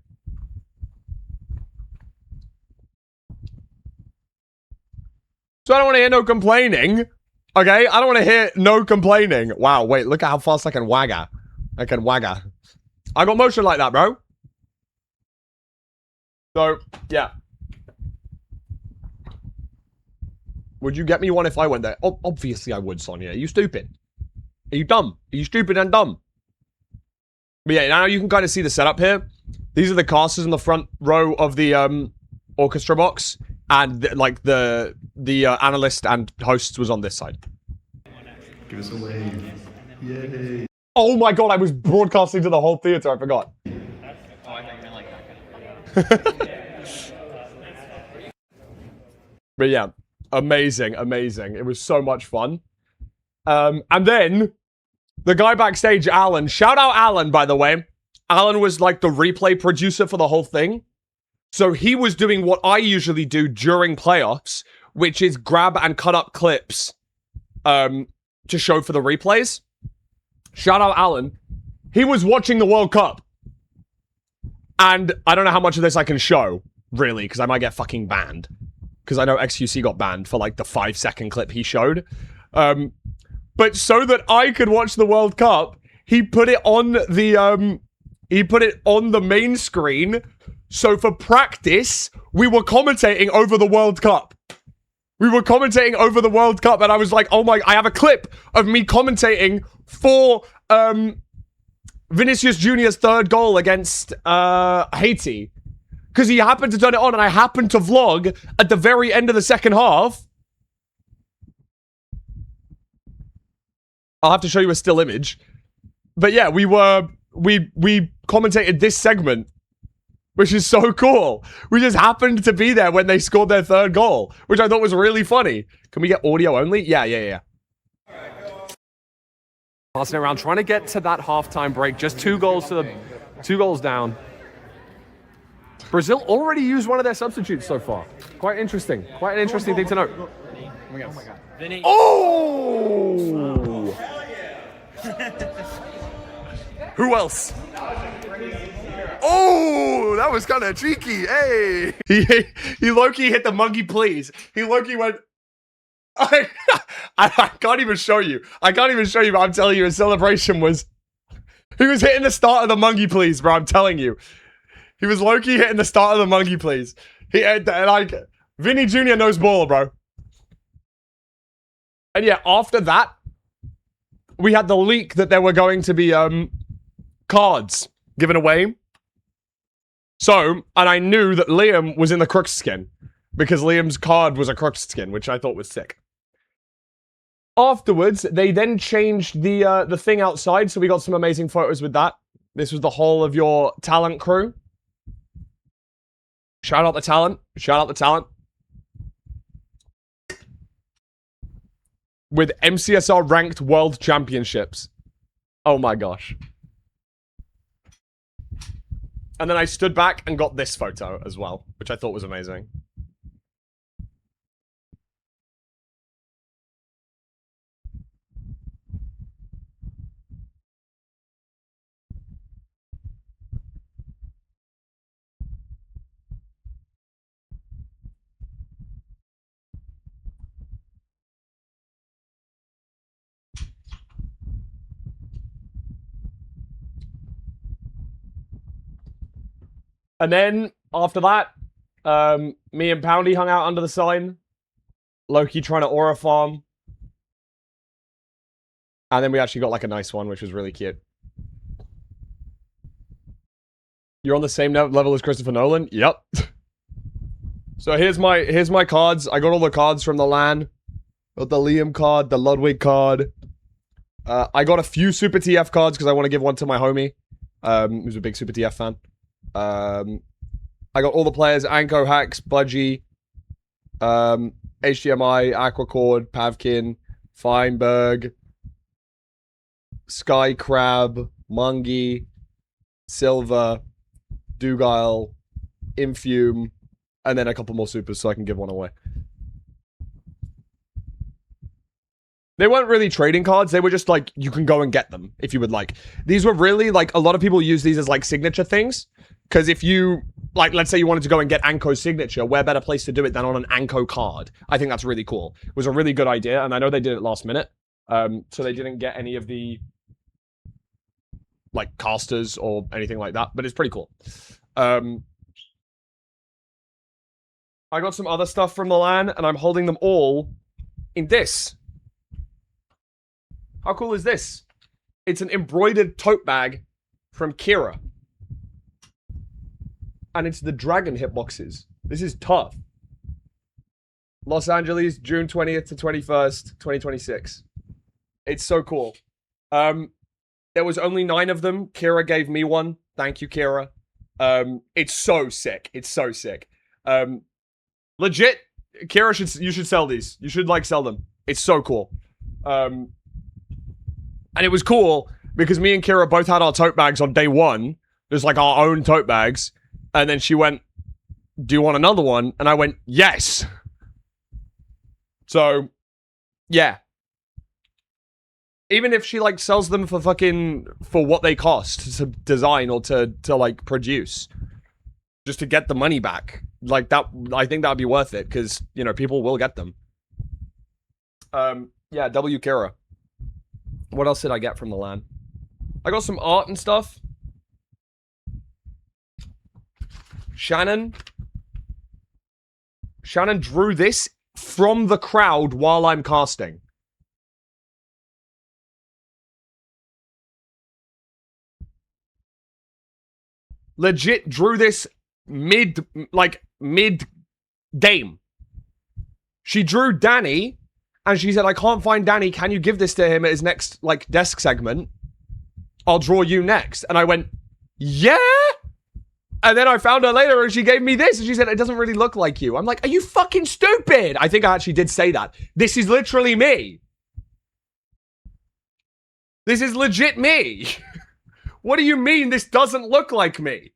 So I don't want to hear no complaining. Okay, I don't want to hear no complaining. Wow, wait, look at how fast I can wagga. I can wagga. I got motion like that, bro. So, yeah. Would you get me one if I went there? Obviously I would, Sonia. Are you stupid? Are you dumb? Are you stupid and dumb? But yeah, now you can kind of see the setup here. These are the casters in the front row of the orchestra box. And, like, the analyst and hosts was on this side. Give us a wave. Yay. Oh my god, I was broadcasting to the whole theater, I forgot. Oh, I thought you meant like that. But yeah, amazing, amazing. It was so much fun. And then, the guy backstage, Alan, shout out Alan, by the way. Alan was like the replay producer for the whole thing. So he was doing what I usually do during playoffs, which is grab and cut up clips to show for the replays. Shout out Alan. He was watching the World Cup. And I don't know how much of this I can show, really, because I might get fucking banned. Because I know XQC got banned for like the 5-second clip he showed. But so that I could watch the World Cup, he put it on the main screen. So for practice, we were commentating over the World Cup. We were commentating over the World Cup, and I was like, oh my, I have a clip of me commentating for Vinicius Jr.'s third goal against Haiti. Because he happened to turn it on, and I happened to vlog at the very end of the second half. I'll have to show you a still image. But yeah, we commentated this segment, which is so cool. We just happened to be there when they scored their third goal, which I thought was really funny. Can we get audio only? Yeah. Passing around, trying to get to that halftime break. Just 2 goals down. Brazil already used one of their substitutes so far. Quite interesting. Quite an interesting thing to note. Oh my god. Oh! Who else? Oh, that was kind of cheeky. Hey, he low-key hit the monkey, please. He low-key went. I can't even show you. But I'm telling you, his celebration was. He was hitting the start of the monkey, please, bro. I'm telling you, he was low-key hitting the start of the monkey, please. He had like Vinny Jr. knows ball, bro. And yeah, after that, we had the leak that there were going to be cards given away. So, and I knew that Liam was in the Crooks skin, because Liam's card was a Crooks skin, which I thought was sick. Afterwards, they then changed the thing outside, so we got some amazing photos with that. This was the whole of your talent crew. Shout out the talent. Shout out the talent. With MCSR ranked world championships. Oh my gosh. And then I stood back and got this photo as well, which I thought was amazing. And then, after that, me and Poundy hung out under the sign. Loki trying to aura farm. And then we actually got like a nice one, which was really cute. You're on the same level as Christopher Nolan? Yep. So here's my cards. I got all the cards from the LAN. Got the Liam card, the Ludwig card. I got a few Super TF cards because I want to give one to my homie, who's a big Super TF fan. I got all the players: Anko, Hacks, Budgie, HDMI, Aquacord, Pavkin, Feinberg, Sky Crab, Mungie, Silver, Dugile, Infume, and then a couple more supers so I can give one away. They weren't really trading cards. They were just like, you can go and get them if you would like. These were really like, a lot of people use these as like signature things. Because if you, like, let's say you wanted to go and get Anko's signature, where better place to do it than on an Anko card? I think that's really cool. It was a really good idea. And I know they did it last minute. So they didn't get any of the, like, casters or anything like that. But it's pretty cool. I got some other stuff from the LAN, and I'm holding them all in this. How cool is this? It's an embroidered tote bag from Kira. And it's the dragon hitboxes. This is tough. Los Angeles, June 20th to 21st, 2026. It's so cool. There was only 9 of them. Kira gave me one. Thank you, Kira. It's so sick. It's so sick. Legit, Kira, you should sell these. You should, like, sell them. It's so cool. And it was cool because me and Kira both had our tote bags on day 1. There's like our own tote bags. And then she went, do you want another one? And I went, yes. So, yeah. Even if she like sells them for what they cost to design or to like produce. Just to get the money back. Like that, I think that'd be worth it because, you know, people will get them. Yeah, W Kira. What else did I get from the LAN? I got some art and stuff. Shannon drew this from the crowd while I'm casting. Legit drew this mid-game. She drew Danny, and she said, I can't find Danny. Can you give this to him at his next, like, desk segment? I'll draw you next. And I went, yeah? And then I found her later, and she gave me this, and she said, it doesn't really look like you. I'm like, are you fucking stupid? I think I actually did say that. This is literally me. This is legit me. What do you mean this doesn't look like me?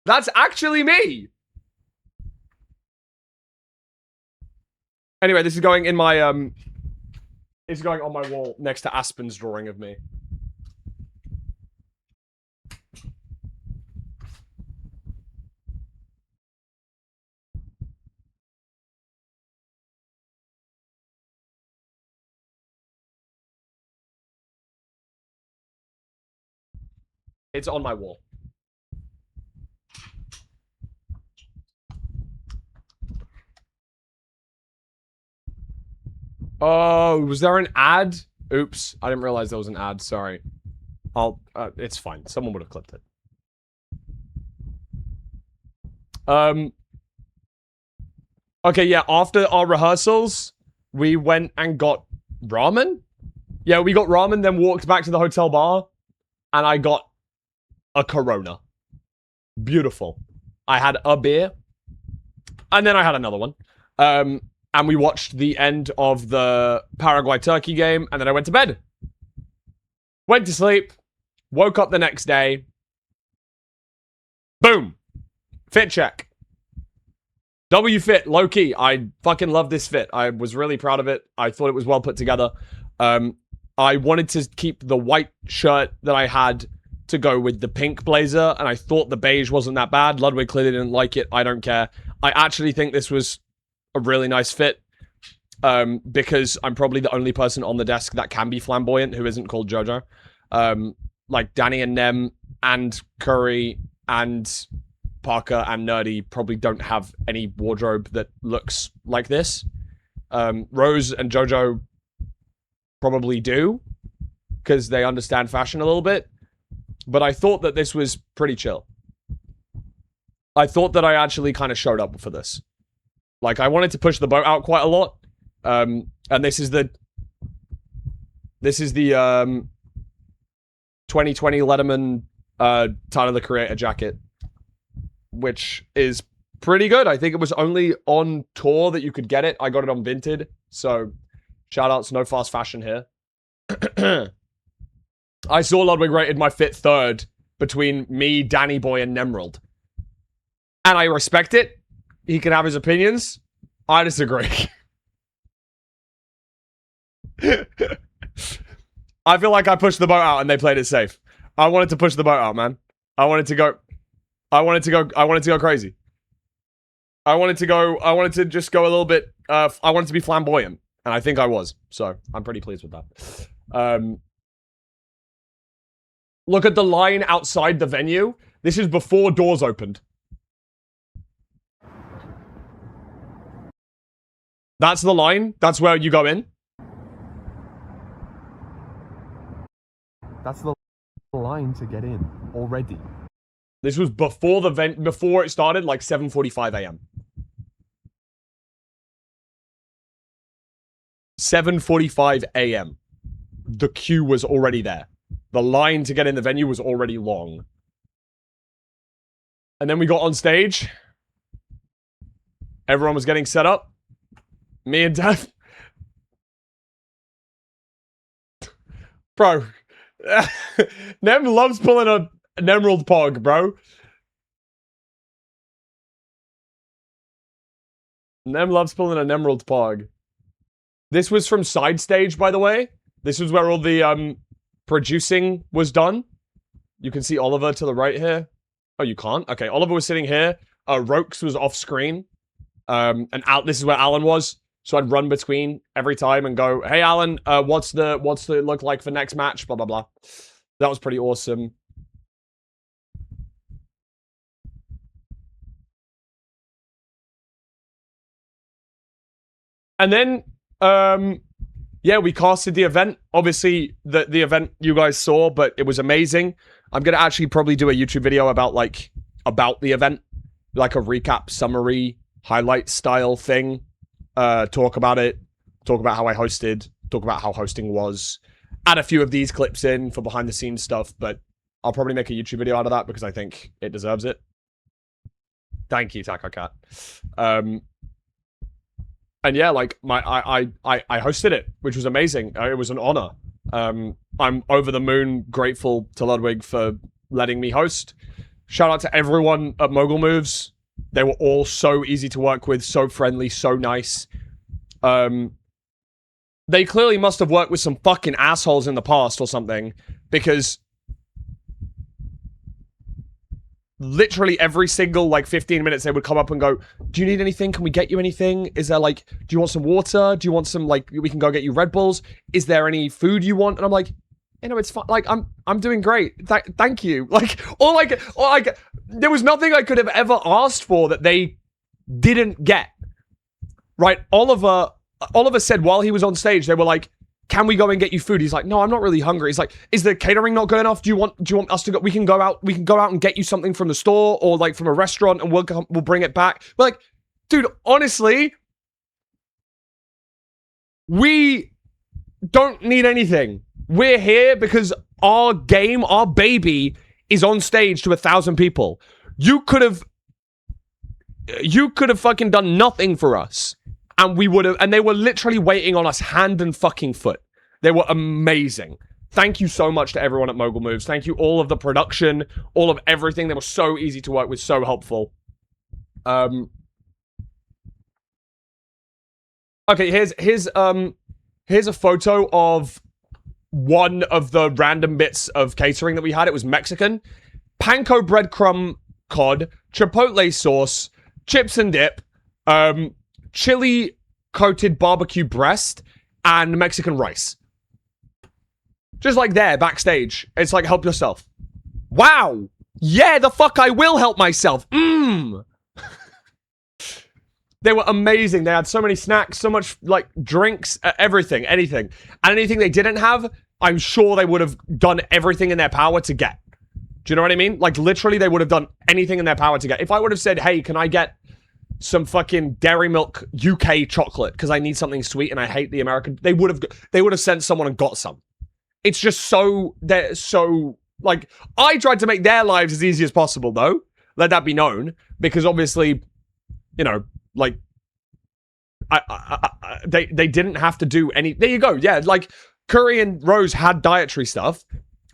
That's actually me. Anyway, this is going in my, it's going on my wall next to Aspen's drawing of me. It's on my wall. Oh, was there an ad? Oops, I didn't realize there was an ad. Sorry. It's fine. Someone would have clipped it. Okay, yeah, after our rehearsals, we went and got ramen? Yeah, we got ramen, then walked back to the hotel bar, and I got a Corona. Beautiful. I had a beer, and then I had another one. And we watched the end of the Paraguay-Turkey game, and then I went to bed. Went to sleep, woke up the next day. Boom. Fit check. W fit, low-key. I fucking love this fit. I was really proud of it. I thought it was well put together. I wanted to keep the white shirt that I had to go with the pink blazer, and I thought the beige wasn't that bad. Ludwig clearly didn't like it. I don't care. I actually think this was a really nice fit, because I'm probably the only person on the desk that can be flamboyant who isn't called Jojo. Like Danny and Nem and Curry and Parker and Nerdy probably don't have any wardrobe that looks like this. Rose and Jojo probably do, because they understand fashion a little bit. But I thought that this was pretty chill. I thought that I actually kind of showed up for this. Like, I wanted to push the boat out quite a lot. And this is the 2020 Letterman Tyler, the Creator jacket, which is pretty good. I think it was only on tour that you could get it. I got it on Vinted. So, shout outs, no fast fashion here. I saw Ludwig rated my fit third between me, Danny Boy, and Nemrald. And I respect it. He can have his opinions. I disagree. I feel like I pushed the boat out and they played it safe. I wanted to push the boat out, man. I wanted to go crazy. I wanted to just go a little bit, I wanted to be flamboyant. And I think I was. So, I'm pretty pleased with that. Look at the line outside the venue. This is before doors opened. That's the line. That's where you go in. That's the line to get in already. This was before the before it started, like 7:45 a.m. 7:45 a.m. The queue was already there. The line to get in the venue was already long. And then we got on stage. Everyone was getting set up. Me and Dev. Bro. Nem loves pulling an emerald pog, bro. Nem loves pulling an emerald pog. This was from side stage, by the way. This was where all the producing was done. You can see Oliver to the right here. Oh, you can't? Okay, Oliver was sitting here. Rokes was off screen. And this is where Alan was. So I'd run between every time and go, hey, Alan, what's the look like for next match? Blah, blah, blah. That was pretty awesome. And then, yeah, we casted the event. Obviously, the event you guys saw, but it was amazing. I'm going to actually probably do a YouTube video about the event. Like a recap, summary, highlight style thing. Talk about it. Talk about how I hosted. Talk about how hosting was. Add a few of these clips in for behind the scenes stuff, but I'll probably make a YouTube video out of that because I think it deserves it. Thank you, Taco Cat. And yeah, like I hosted it, which was amazing. It was an honor. I'm over the moon grateful to Ludwig for letting me host. Shout out to everyone at Mogul Moves. They were all so easy to work with, so friendly, so nice. They clearly must have worked with some fucking assholes in the past or something, because literally every single, 15 minutes, they would come up and go, do you need anything? Can we get you anything? Is there, do you want some water? Do you want some, we can go get you Red Bulls? Is there any food you want? And I'm like, it's fine. I'm doing great. Thank you. There was nothing I could have ever asked for that they didn't get. Right? Oliver said while he was on stage, they were like, can we go and get you food? He's like, no, I'm not really hungry. He's like, is the catering not good enough? Do you want us to go? We can go out and get you something from the store or from a restaurant and we'll bring it back. We're like, dude, honestly, we don't need anything. We're here because our game, our baby, is on stage to 1,000 people. You could have fucking done nothing for us. And we would have, and they were literally waiting on us hand and fucking foot. They were amazing. Thank you so much to everyone at Mogul Moves. Thank you all of the production, all of everything. They were so easy to work with, so helpful. Okay, here's a photo of one of the random bits of catering that we had. It was Mexican. Panko breadcrumb cod, chipotle sauce, chips and dip, chili coated barbecue breast, and Mexican rice. Just there, backstage. It's like, help yourself. Wow! Yeah, the fuck I will help myself. Mmm! They were amazing. They had so many snacks, so much, drinks, everything, anything. And anything they didn't have, I'm sure they would have done everything in their power to get. Do you know what I mean? Like, literally, they would have done anything in their power to get... If I would have said, hey, can I get some fucking Dairy Milk UK chocolate because I need something sweet and I hate the American... They would have sent someone and got some. It's just so... They're so... Like, I tried to make their lives as easy as possible, though. Let that be known. Because, obviously, you know, like... They didn't have to do any... There you go, yeah. Like, Curry and Rose had dietary stuff.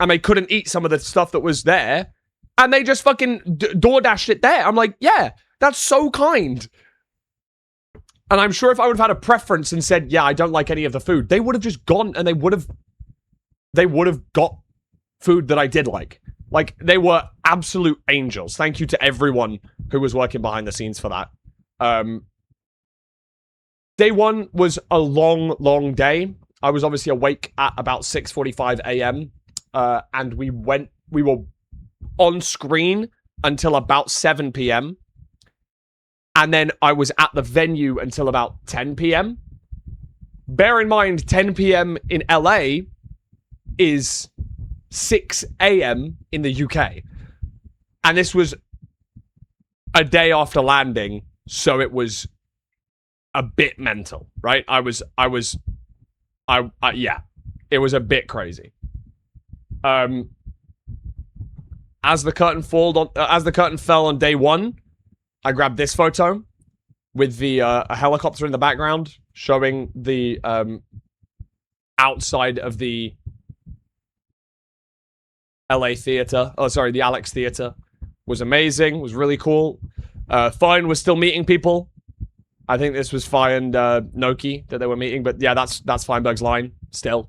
And they couldn't eat some of the stuff that was there. And they just fucking DoorDashed it there. I'm like, yeah, that's so kind. And I'm sure if I would have had a preference and said, yeah, I don't like any of the food, they would have just gone and they would have got food that I did like. Like, they were absolute angels. Thank you to everyone who was working behind the scenes for that. Day one was a long, long day. I was obviously awake at about 6:45 a.m. And we were on screen until about 7 p.m. And then I was at the venue until about 10 p.m. Bear in mind, 10 p.m. in LA is 6 a.m. in the UK. And this was a day after landing, so it was a bit mental, right? Yeah, it was a bit crazy. As the curtain fell on day one, I grabbed this photo with the a helicopter in the background showing the outside of the LA theater. Oh, sorry, the Alex Theater. Was amazing. Was really cool. Fine was still meeting people. I think this was Fi and Noki that they were meeting, but yeah, that's Feinberg's line still.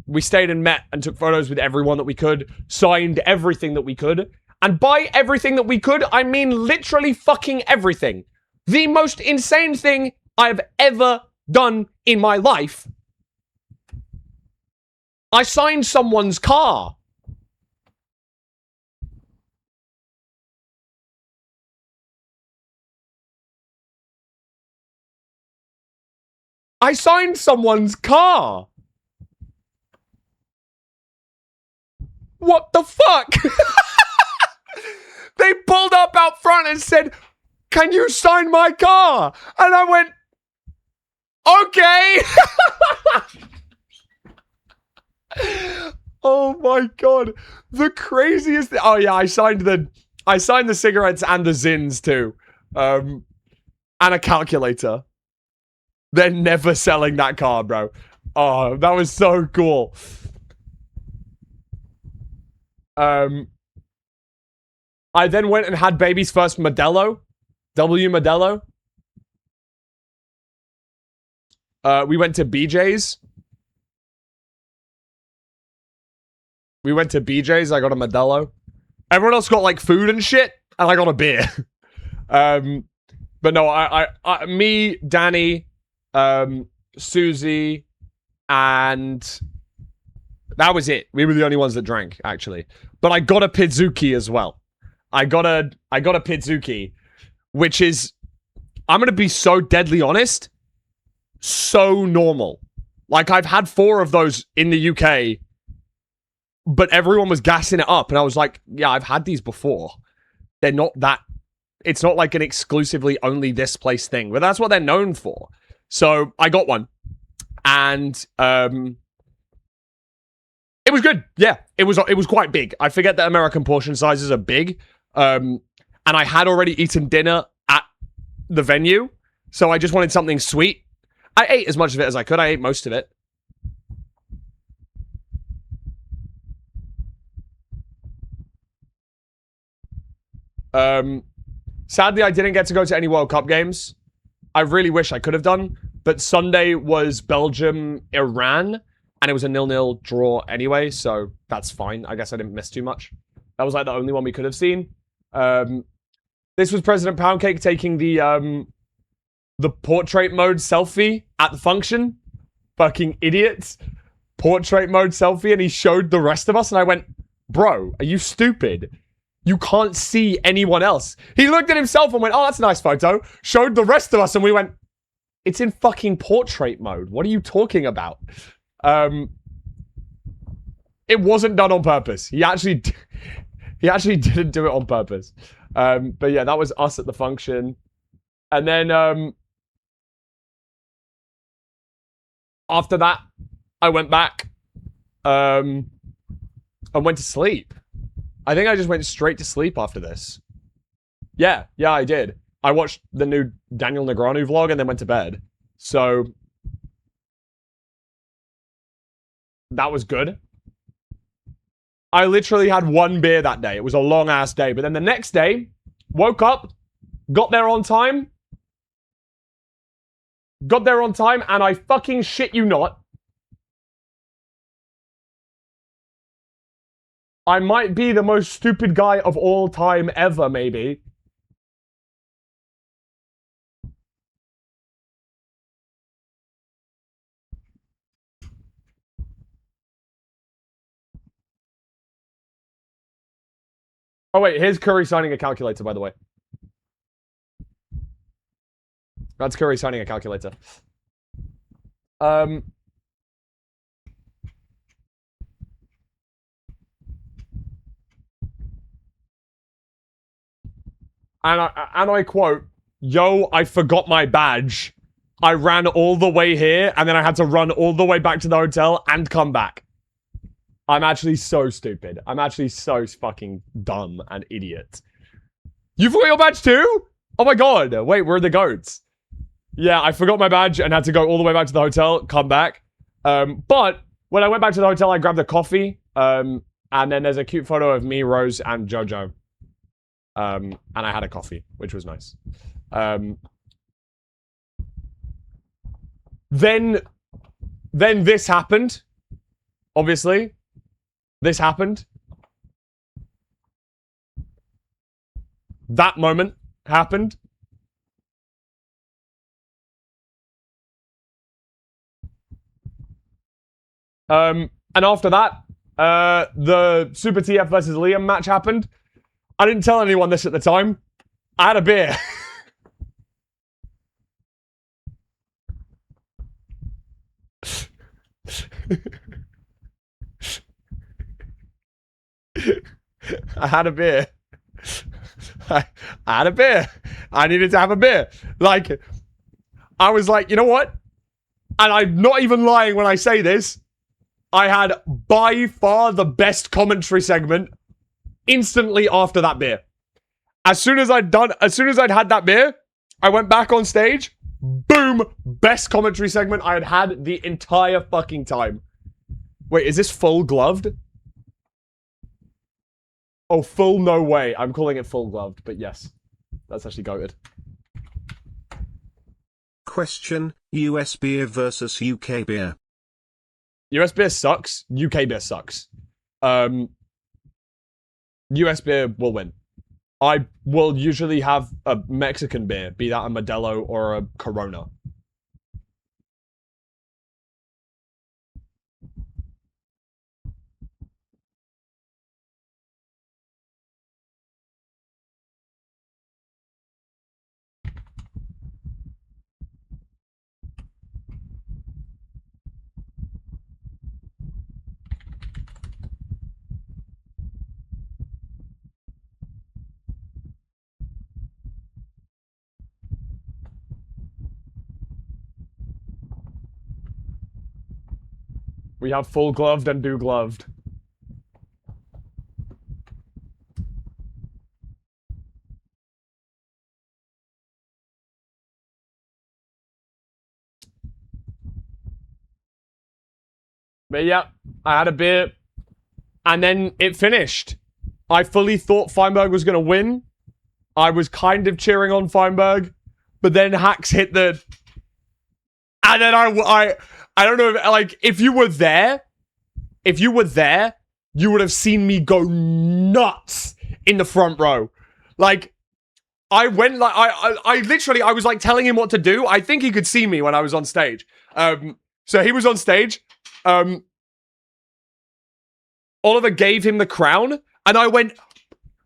We stayed and met and took photos with everyone that we could, signed everything that we could, and by everything that we could, I mean literally fucking everything. The most insane thing I've ever done in my life. I signed someone's car. I signed someone's car. What the fuck? They pulled up out front and said, can you sign my car? And I went, okay. Oh my God. The craziest thing. Oh yeah, I signed the cigarettes and the Zins too. And a calculator. They're never selling that car, bro. Oh, that was so cool. I then went and had baby's first Modelo. W Modelo. We went to BJ's. I got a Modelo. Everyone else got like food and shit, and I got a beer. But no, I me, Danny, Susie, and that was it. We were the only ones that drank, actually. But I got a Pizzuki as well. I got a Pizzuki, which is, I'm gonna be so deadly honest, so normal. Like, I've had 4 of those in the UK, but everyone was gassing it up, and I was like, yeah, I've had these before. They're not that, it's not like an exclusively only this place thing, but that's what they're known for. So I got one, and it was good. Yeah, it was quite big. I forget that American portion sizes are big, and I had already eaten dinner at the venue, so I just wanted something sweet. I ate as much of it as I could. I ate most of it. Sadly, I didn't get to go to any World Cup games. I really wish I could have done, but Sunday was Belgium-Iran, and it was a 0-0 draw anyway, so that's fine. I guess I didn't miss too much. That was like the only one we could have seen. This was President Poundcake taking the portrait mode selfie at the function. Fucking idiots. Portrait mode selfie, and he showed the rest of us, and I went, bro, are you stupid? You can't see anyone else. He looked at himself and went, oh, that's a nice photo. Showed the rest of us and we went, it's in fucking portrait mode. What are you talking about? It wasn't done on purpose. He actually, He actually didn't do it on purpose. But yeah, that was us at the function. And then after that, I went back and went to sleep. I think I just went straight to sleep after this. Yeah, I did. I watched the new Daniel Negreanu vlog and then went to bed. So that was good. I literally had one beer that day. It was a long ass day. But then the next day, woke up, got there on time. And I fucking shit you not, I might be the most stupid guy of all time ever, maybe. Oh wait, here's Curry signing a calculator, by the way. That's Curry signing a calculator. And I quote, "Yo, I forgot my badge. I ran all the way here, and then I had to run all the way back to the hotel and come back." I'm actually so stupid. I'm actually so fucking dumb and idiot. You forgot your badge too? Oh my god. Wait, where are the goats? Yeah, I forgot my badge and had to go all the way back to the hotel, come back. But when I went back to the hotel, I grabbed a coffee. And then there's a cute photo of me, Rose, and Jojo. And I had a coffee, which was nice. Then this happened. Obviously. This happened. That moment happened. And after that, the Super TF versus Liam match happened. I didn't tell anyone this at the time. I had a beer. I had a beer. I had a beer. I needed to have a beer. Like, I was like, you know what? And I'm not even lying when I say this. I had by far the best commentary segment instantly after that beer. As soon as I'd had that beer, I went back on stage. Boom! Best commentary segment I had had the entire fucking time. Wait, is this full gloved? Oh, full no way. I'm calling it full gloved, but yes. That's actually goated. Question, US beer versus UK beer. US beer sucks. UK beer sucks. US beer will win. I will usually have a Mexican beer, be that a Modelo or a Corona. We have full gloved and do gloved. But yeah, I had a beer. And then it finished. I fully thought Feinberg was going to win. I was kind of cheering on Feinberg. But then Hacks hit the... And then I don't know, like, if you were there, you would have seen me go nuts in the front row. Like, I went, like, I literally, I was, like, telling him what to do. I think he could see me when I was on stage. So he was on stage. Oliver gave him the crown, and I went,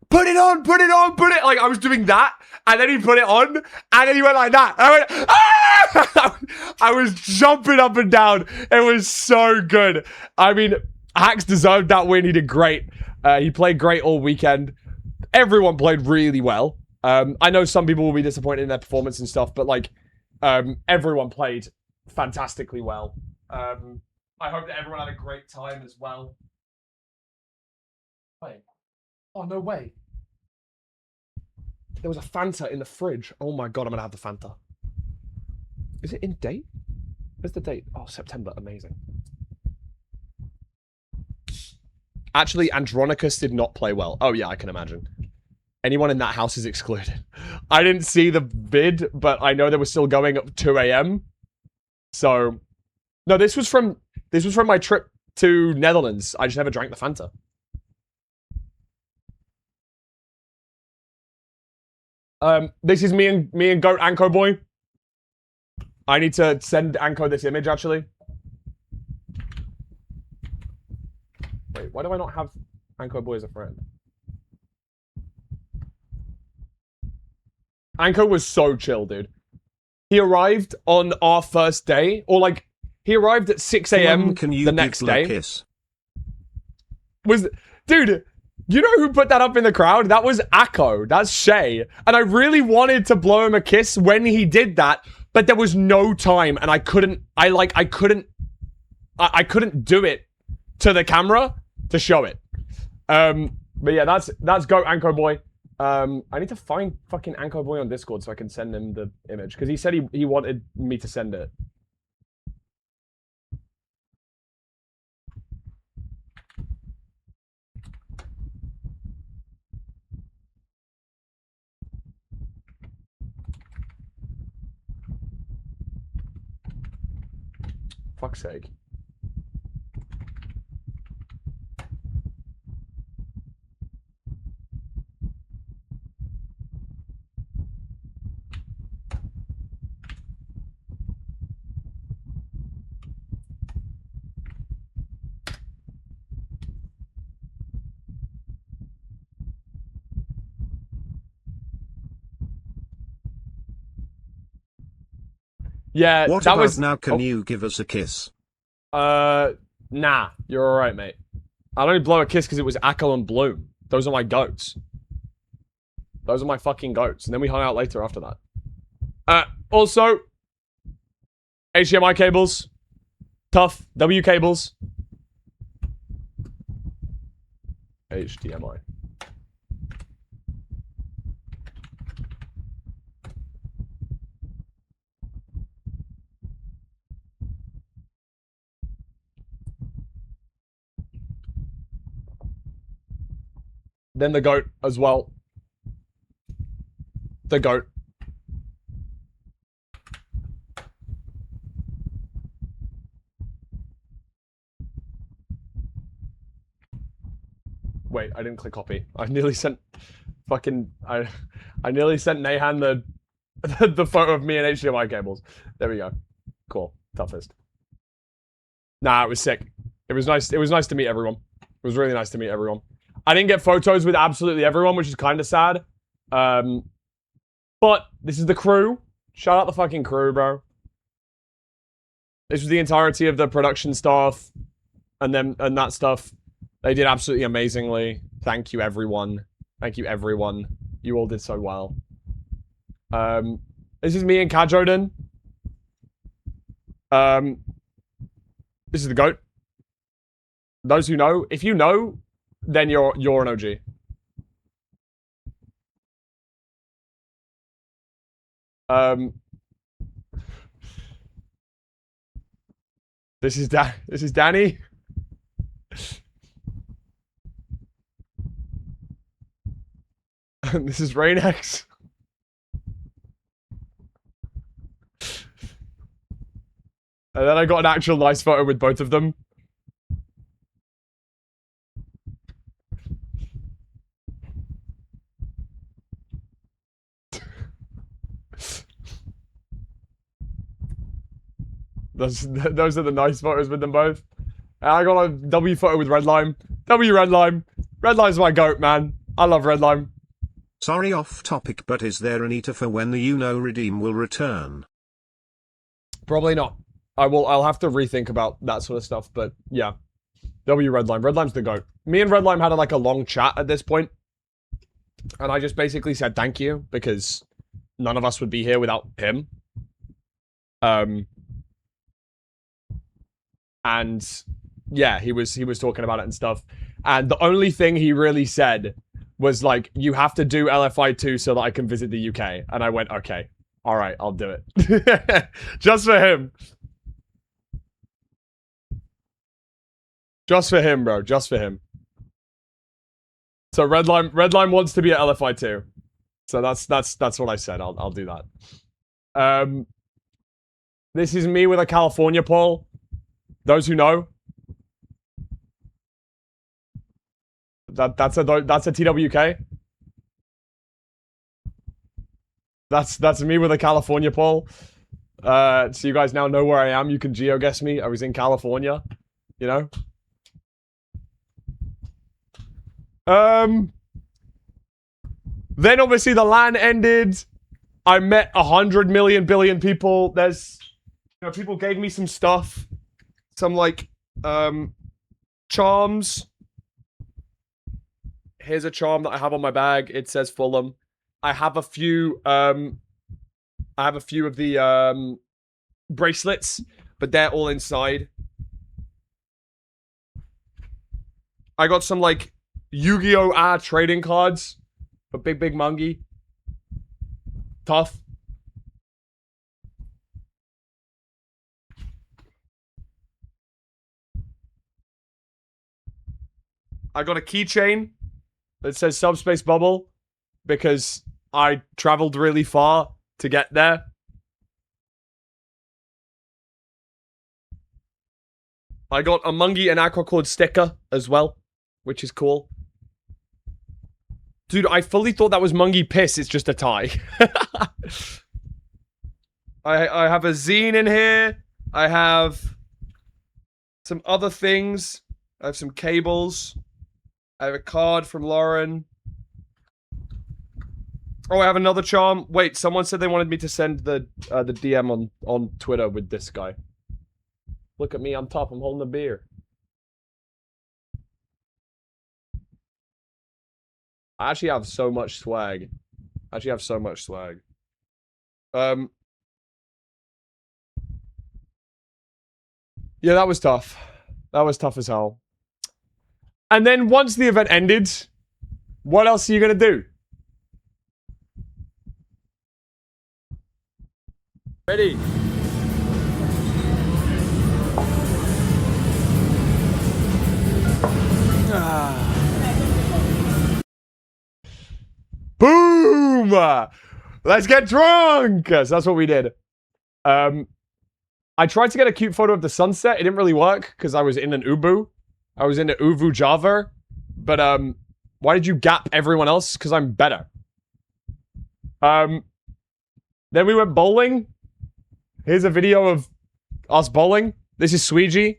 put it on, put it on, put it. Like, I was doing that, and then he put it on, and then he went like that. I went, ah! I was jumping up and down. It was so good. I mean, Hacks deserved that win. He did great. He played great all weekend. Everyone played really well. I know some people will be disappointed in their performance and stuff, but like, everyone played fantastically well. I hope that everyone had a great time as well. Wait. Oh, no way. There was a Fanta in the fridge. Oh my god, I'm gonna have the Fanta. Is it in date? Where's the date? Oh, September. Amazing. Actually, Andronicus did not play well. Oh yeah, I can imagine. Anyone in that house is excluded. I didn't see the vid, but I know they were still going up 2 a.m. So, no, this was from my trip to Netherlands. I just never drank the Fanta. This is me and Goat Anko Boy. I need to send Anko this image actually. Wait, why do I not have Anko Boy as a friend? Anko was so chill, dude. He arrived on our first day, or like, he arrived at 6 a.m. the next day. Kiss? Dude, you know who put that up in the crowd? That was Akko. That's Shay. And I really wanted to blow him a kiss when he did that, but there was no time, and I couldn't do it to the camera to show it. But yeah, that's Go Anko Boy. I need to find fucking Anko Boy on Discord so I can send him the image, because he said he wanted me to send it. Fuck's sake. Yeah, what that about was now? Can you give us a kiss? Nah, you're alright, mate. I'd only blow a kiss because it was Akko and Bloom. Those are my goats. Those are my fucking goats. And then we hung out later after that. Also, HDMI cables. Tough. W cables. HDMI. Then the goat as well. The goat. Wait, I didn't click copy. I nearly sent fucking I nearly sent Nahan the photo of me and HDMI cables. There we go. Cool. Toughest. Nah, it was sick. It was nice to meet everyone. It was really nice to meet everyone. I didn't get photos with absolutely everyone, which is kind of sad. But this is the crew. Shout out the fucking crew, bro. This was the entirety of the production staff and that stuff. They did absolutely amazingly. Thank you, everyone. Thank you, everyone. You all did so well. This is me and Kajoden. This is the goat. Those who know, if you know, then you're an OG. This is Danny. And this is Rainex. And then I got an actual nice photo with both of them. Those are the nice photos with them both. And I got a W photo with Redlime. W Redlime. Redlime's my goat, man. I love Redlime. Sorry, off topic, but is there an eater for when the redeem will return? Probably not. I'll have to rethink about that sort of stuff, but yeah. W Redlime. Redlime's the goat. me and Redlime had like a long chat at this point, and I just basically said thank you because none of us would be here without him. And yeah, he was talking about it and stuff. And the only thing he really said was like, you have to do LFI 2 so that I can visit the UK. And I went, okay, all right, I'll do it. Just for him. Just for him, bro. Just for him. So Redlime wants to be at LFI 2. So that's what I said. I'll do that. This is me with a California poll. Those who know. That's a TWK. That's me with a California poll. So you guys now know where I am. You can geo-guess me. I was in California. You know? Then obviously the LAN ended. I met 100 million billion people. There's, you know, people gave me some stuff. Some like, charms. Here's a charm that I have on my bag. It says Fulham. I have a few of the, bracelets, but they're all inside. I got some like Yu-Gi-Oh! Trading cards for Big Mungie. Tough. I got a keychain that says Subspace Bubble because I traveled really far to get there. I got a Mungie and Aquacord sticker as well, which is cool. Dude, I fully thought that was Mungie piss. It's just a tie. I have a zine in here. I have some other things. I have some cables. I have a card from Lauren. Oh, I have another charm. Wait, someone said they wanted me to send the DM on Twitter with this guy. Look at me on top. I'm holding a beer. I actually have so much swag. Yeah, that was tough. That was tough as hell. And then once the event ended, what else are you gonna do? Ready? Boom! Let's get drunk! So that's what we did. I tried to get a cute photo of the sunset. It didn't really work because I was in an Ubu. I was in an Uvu Java. But, why did you gap everyone else? Because I'm better. Then we went bowling. Here's a video of us bowling. This is Sweegie.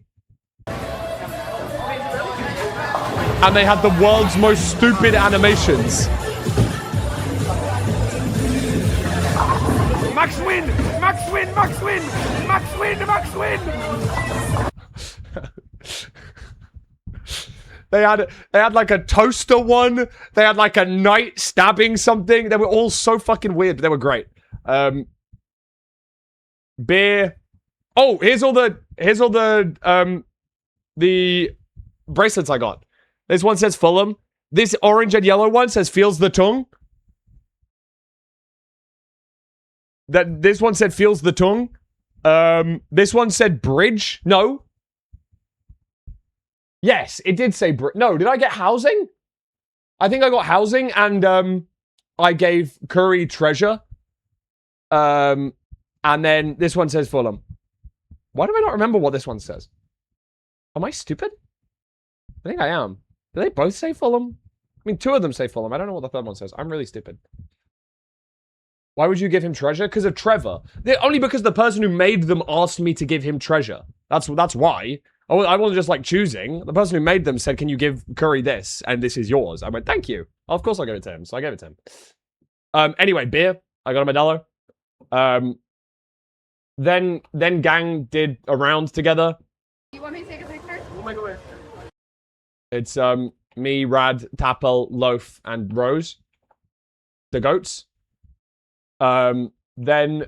And they had the world's most stupid animations. Max win! Max win! Max win! Max win! Max win! They had like a toaster one. They had like a knight stabbing something. They were all so fucking weird, but they were great. Beer. Oh, here's all the bracelets I got. This one says Fulham. This orange and yellow one says feels the tongue. This one said feels the tongue. This one said bridge. No. Yes, it did say bridge. No, did I get housing? I think I got housing and I gave Curry treasure. And then this one says Fulham. Why do I not remember what this one says? Am I stupid? I think I am. Do they both say Fulham? I mean, two of them say Fulham. I don't know what the third one says. I'm really stupid. Why would you give him treasure? Because of Trevor. Only because the person who made them asked me to give him treasure. That's why. I wasn't just like choosing. The person who made them said, can you give Curry this? And this is yours. I went, thank you. Of course I'll give it to him. So I gave it to him. Anyway, beer. I got a Modelo. Then gang did a round together. You want me to take a picture? We'll make a way. It's me, Rad, Tapel, Loaf, and Rose. The goats. Then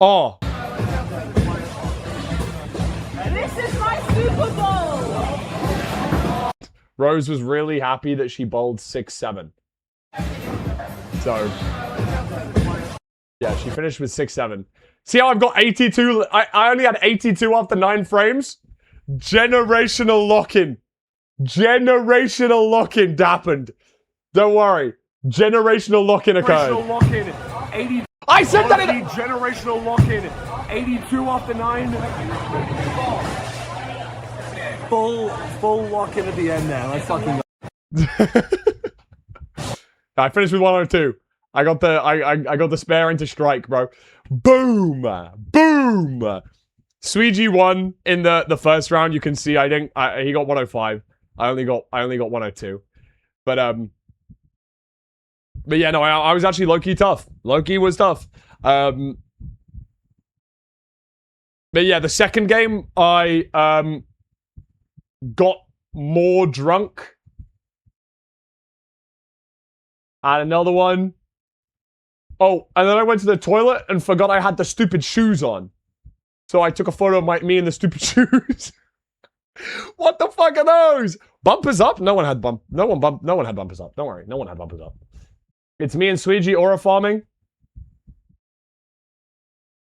oh, This is my Super Bowl! Rose was really happy that she bowled 6-7. So yeah, she finished with 6-7. See how I've got 82? I only had 82 after 9 frames. Generational lock-in. Generational lock-in happened. Don't worry. Generational lock-in occurred. Generational lock-in. 80. I said that in generational lock-in. 82 off the 9. Full lock-in at the end there. Let's fucking go. I finished with 102. I got the spare into strike, bro. Boom! Boom! Sweegie won in the first round. You can see he got 105. I only got 102. But yeah, no, I was actually low-key tough. Low-key was tough. But yeah, the second game I got more drunk. And another one. Oh, and then I went to the toilet and forgot I had the stupid shoes on. So I took a photo of me in the stupid shoes. What the fuck are those? Bumpers up? No one had bumpers up. Don't worry, no one had bumpers up. It's me and Sweegie aura farming.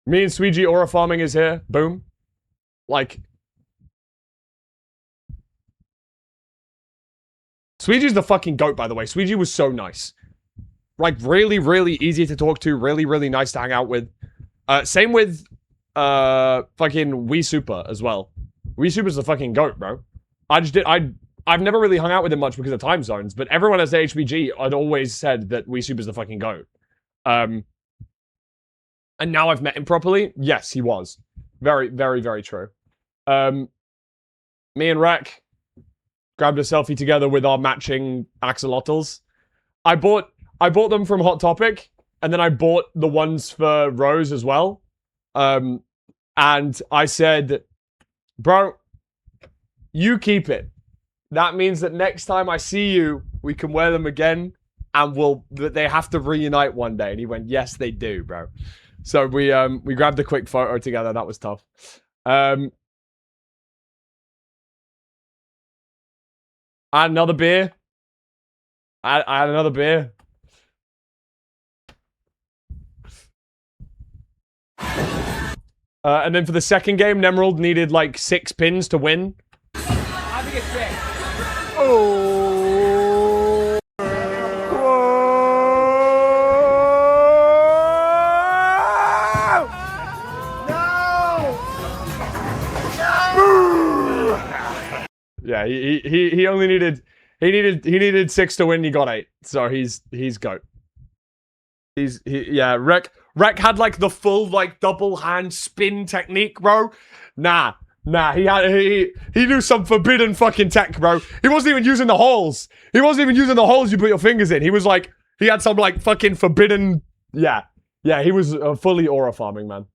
Me and Sweegie aura farming is here. Boom. Like, Sweegie's the fucking goat, by the way. Sweegie was so nice. Like, really, really easy to talk to. Really, really nice to hang out with. Same with, fucking Wii Super as well. Wii Super's the fucking goat, bro. I've never really hung out with him much because of time zones, but everyone at the HBG had always said that Wii Super's the fucking goat. And now I've met him properly. Yes, he was. Very, very, very true. Me and Rek grabbed a selfie together with our matching axolotls. I bought them from Hot Topic, and then I bought the ones for Rose as well. And I said, bro, you keep it. That means that next time I see you, we can wear them again, and they have to reunite one day. And he went, yes, they do, bro. So we grabbed a quick photo together. That was tough. I had another beer. I had another beer. And then for the second game, Nemerald needed like 6 pins to win. I think it's 6. Oh. Yeah, he only needed 6 to win. He got 8, so he's goat. Yeah. Rek had like the full like double hand spin technique, bro. Nah. He knew some forbidden fucking tech, bro. He wasn't even using the holes. He wasn't even using the holes you put your fingers in. He was like, he had some like fucking forbidden. Yeah. He was fully aura farming, man.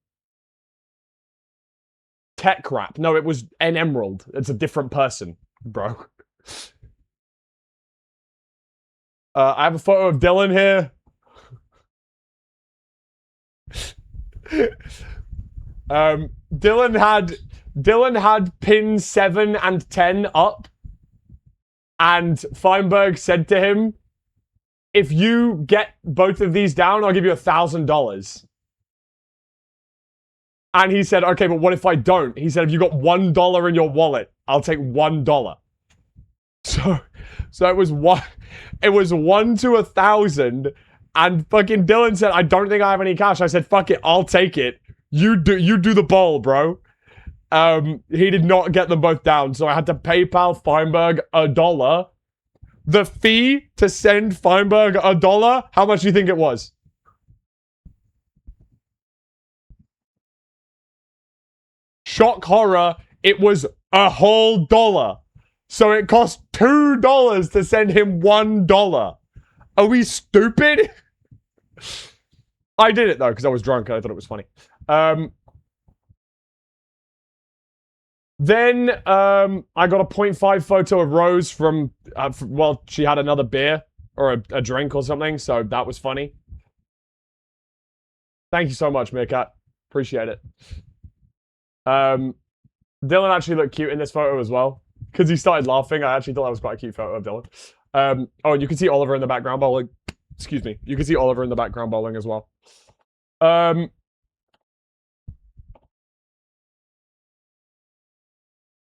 Tech crap. No, it was an emerald. It's a different person, bro. I have a photo of Dylan here. Dylan had pin 7 and 10 up, and Feinberg said to him, if you get both of these down, I'll give you $1,000. And he said, okay, but what if I don't? He said, if you got $1 in your wallet, I'll take $1. So it was 1 to 1,000. And fucking Dylan said, I don't think I have any cash. I said, fuck it, I'll take it. You do the bowl, bro. He did not get them both down, so I had to PayPal Feinberg $1. The fee to send Feinberg $1, how much do you think it was? Shock horror, it was a whole $1. So it cost $2 to send him $1. Are we stupid? I did it though, because I was drunk and I thought it was funny. Then I got a 0.5 photo of Rose from, well, she had another beer or a drink or something, so that was funny. Thank you so much, Meerkat. Appreciate it. Dylan actually looked cute in this photo as well, because he started laughing. I actually thought that was quite a cute photo of Dylan. Oh, and you can see Oliver in the background bowling. Excuse me. You can see Oliver in the background bowling as well.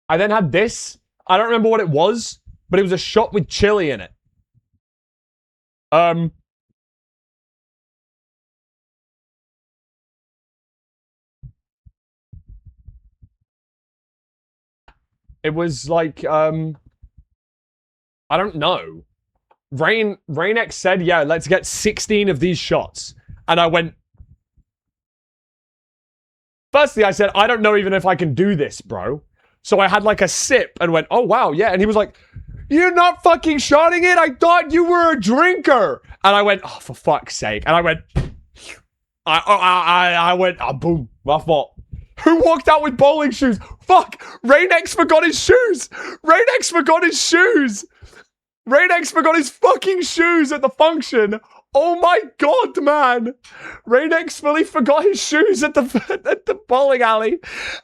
I then had this. I don't remember what it was, but it was a shot with chili in it. It was like, I don't know. Rainex said, yeah, let's get 16 of these shots. And I went... Firstly, I said, I don't know even if I can do this, bro. So I had like a sip and went, oh, wow, yeah. And he was like, you're not fucking shotting it? I thought you were a drinker. And I went, oh, for fuck's sake. And I went, I went, boom, my fault. Who walked out with bowling shoes? Fuck, Rainex forgot his shoes. Rainex forgot his shoes. Rainex forgot his fucking shoes at the function. Oh my god, man. Rainex fully forgot his shoes at the bowling alley.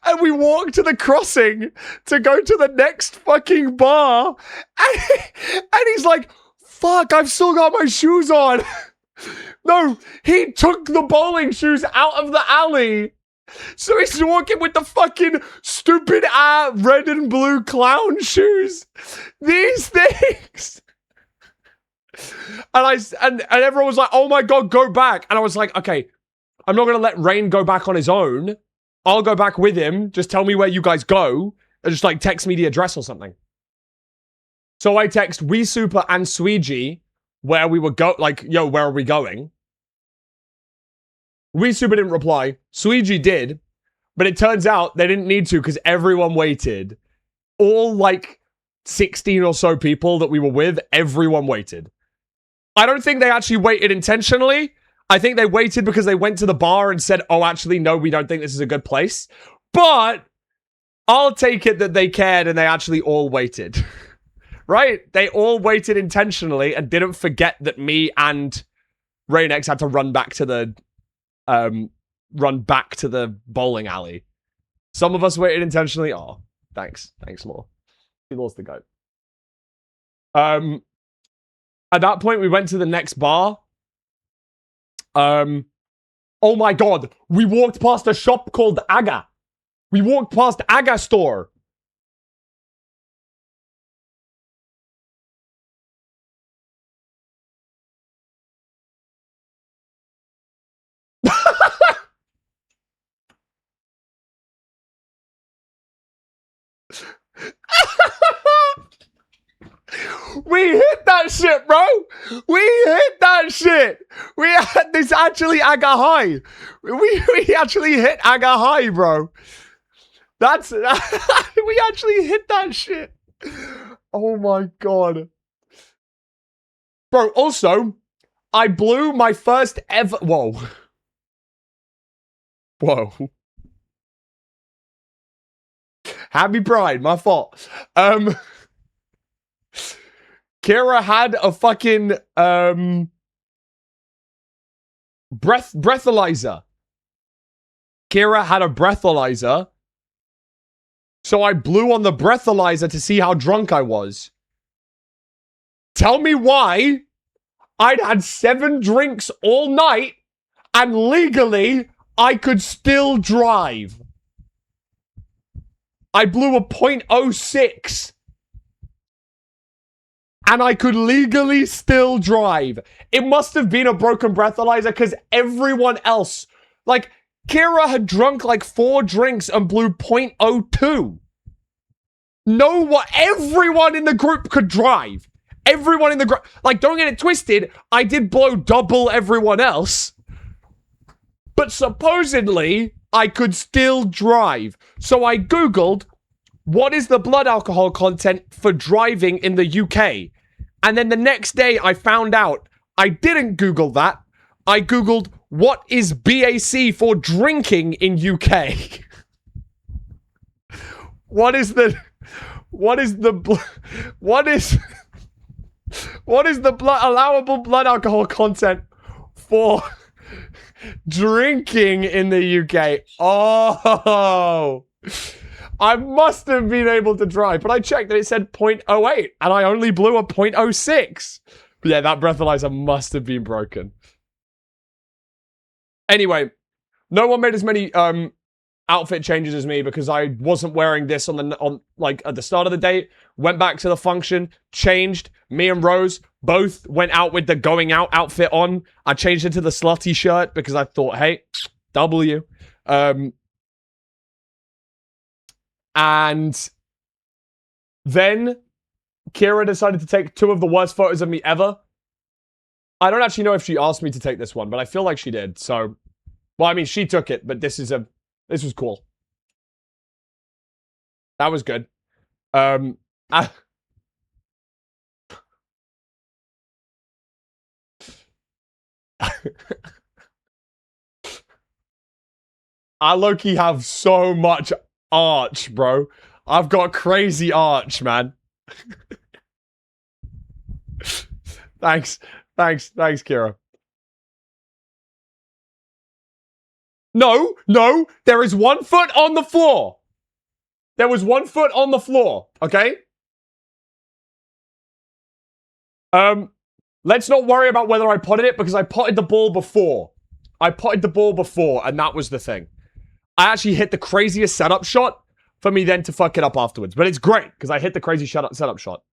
And we walked to the crossing to go to the next fucking bar. And he's like, fuck, I've still got my shoes on. No, he took the bowling shoes out of the alley. So he's walking with the fucking stupid red and blue clown shoes. These things. And everyone was like, oh my god, go back. And I was like, okay, I'm not gonna let Rain go back on his own. I'll go back with him. Just tell me where you guys go. And just like text me the address or something. So I text Wee Super and Sweegie where we were like, yo, where are we going? Wee Super didn't reply. Sweegie did. But it turns out they didn't need to because everyone waited. All like 16 or so people that we were with, everyone waited. I don't think they actually waited intentionally. I think they waited because they went to the bar and said, oh, actually, no, we don't think this is a good place. But I'll take it that they cared and they actually all waited. Right? They all waited intentionally and didn't forget that me and Rainex had to run back to the bowling alley. Some of us waited intentionally. Oh, thanks. Thanks, Law. He lost the goat. At that point, we went to the next bar. Oh my god. We walked past a shop called Aga. We walked past Aga store. We hit that shit, bro. We hit that shit. We had this actually Aga High. We actually hit Aga High, bro. That's we actually hit that shit. Oh my god. Bro, also, I blew my first ever... Whoa. Whoa. Happy Pride, my fault. Kira had a fucking breathalyzer. Kira had a breathalyzer. So I blew on the breathalyzer to see how drunk I was. Tell me why I'd had 7 drinks all night and legally I could still drive. I blew a .06 and I could legally still drive. It must have been a broken breathalyzer because everyone else, like, Kira had drunk like 4 drinks and blew .02. Everyone in the group could drive. Everyone in the group, like, don't get it twisted. I did blow double everyone else. But supposedly, I could still drive. So I Googled, what is the blood alcohol content for driving in the UK? And then the next day, I found out I didn't Google that. I Googled, what is BAC for drinking in UK? What is the allowable blood alcohol content for drinking in the UK? Oh, I must have been able to try, but I checked and it said 0.08 and I only blew a 0.06. But yeah, that breathalyzer must have been broken. Anyway, no one made as many outfit changes as me because I wasn't wearing this on like at the start of the date. Went back to the function, changed. Me and Rose both went out with the going out outfit on. I changed into the slutty shirt because I thought, hey, W. And then Kira decided to take 2 of the worst photos of me ever. I don't actually know if she asked me to take this one, but I feel like she did. So, well, I mean, she took it, but this was cool. That was good. I low-key have so much arch, bro. I've got crazy arch, man. Thanks, Kira. No, there is 1 foot on the floor. There was 1 foot on the floor, okay? Let's not worry about whether I potted it because I potted the ball before. And that was the thing. I actually hit the craziest setup shot for me then to fuck it up afterwards. But it's great because I hit the crazy setup shot.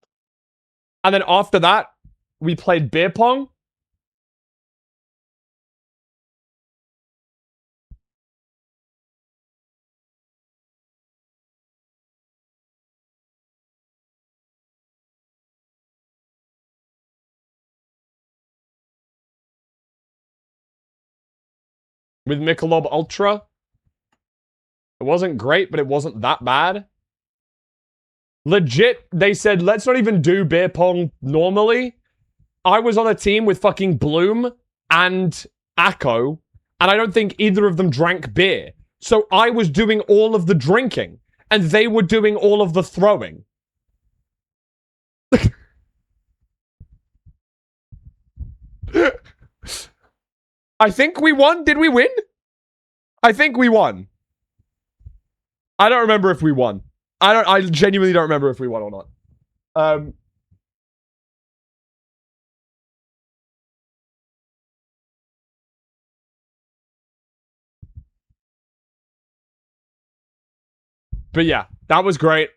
And then after that, we played beer pong. With Michelob Ultra. It wasn't great, but it wasn't that bad. Legit, they said, let's not even do beer pong normally. I was on a team with fucking Bloom and Akko, and I don't think either of them drank beer. So I was doing all of the drinking, and they were doing all of the throwing. I think we won. Did we win? I think we won. I don't remember if we won. I genuinely don't remember if we won or not. But yeah, that was great.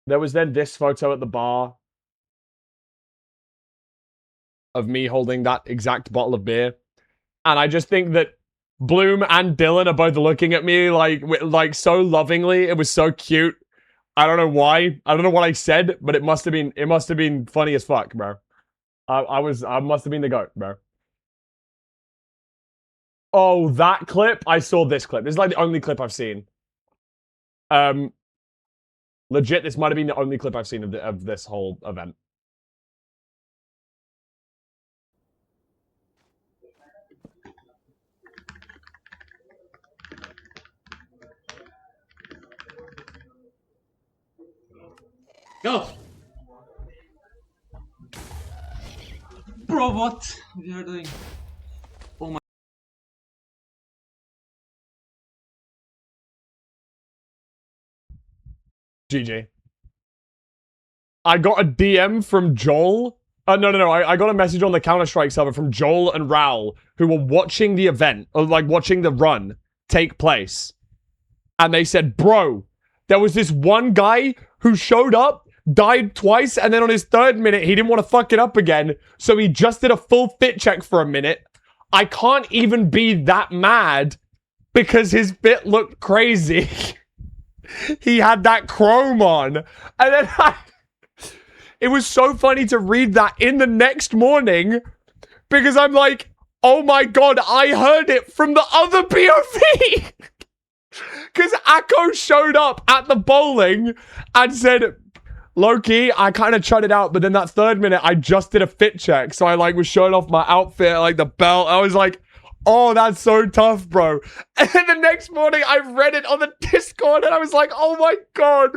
There was then this photo at the bar of me holding that exact bottle of beer. And I just think that Bloom and Dylan are both looking at me like so lovingly. It was so cute. I don't know why. I don't know what I said, but it must have been funny as fuck, bro. I must have been the GOAT, bro. Oh, that clip? I saw this clip. This is like the only clip I've seen. Legit, this might have been the only clip I've seen of this whole event. Go! Bro, what? You're doing. Oh my. GG. I got a DM from Joel. No. I got a message on the Counter-Strike server from Joel and Raul, who were watching the event, or like watching the run take place. And they said, bro, there was this one guy who showed up, died twice, and then on his 3rd minute, he didn't want to fuck it up again, so he just did a full fit check for a minute. I can't even be that mad because his fit looked crazy. He had that chrome on. And then it was so funny to read that in the next morning because I'm like, oh my god, I heard it from the other POV. Because Akko showed up at the bowling and said, low-key, I kind of chutted out, but then that 3rd minute, I just did a fit check. So I like was showing off my outfit, like the belt. I was like, Oh, that's so tough, bro. And then the next morning, I read it on the Discord, and I was like, "Oh my god!"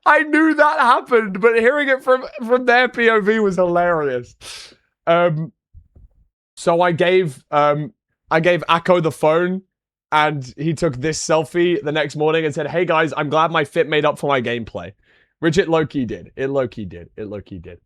I knew that happened, but hearing it from their POV was hilarious. So I gave Akko the phone, and he took this selfie the next morning and said, "Hey guys, I'm glad my fit made up for my gameplay," which it low-key did. It low-key did. It low-key did.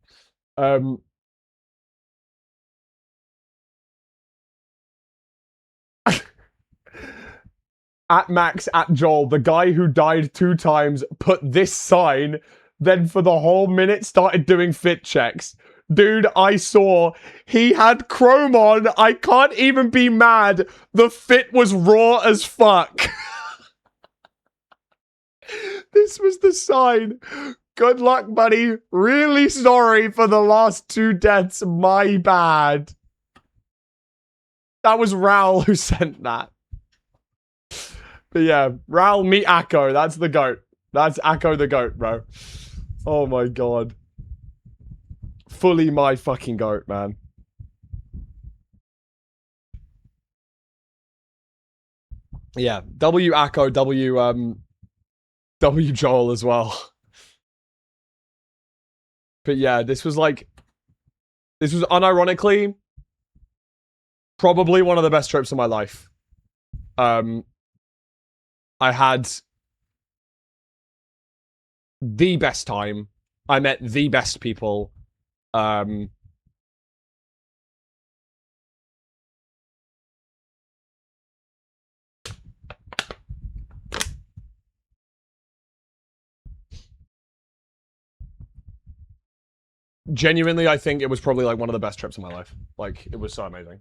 At Max, at Joel, the guy who died 2 times, put this sign, then for the whole minute started doing fit checks. Dude, I saw he had Chrome on. I can't even be mad. The fit was raw as fuck. This was the sign. Good luck, buddy. Really sorry for the last 2 deaths. My bad. That was Raul who sent that. But yeah, Raul, meet Akko. That's the goat. That's Akko the goat, bro. Oh my god. Fully my fucking goat, man. Yeah, W Akko, W Joel as well. But yeah, this was unironically probably one of the best trips of my life. I had the best time. I met the best people. Genuinely, I think it was probably like one of the best trips of my life. Like, it was so amazing.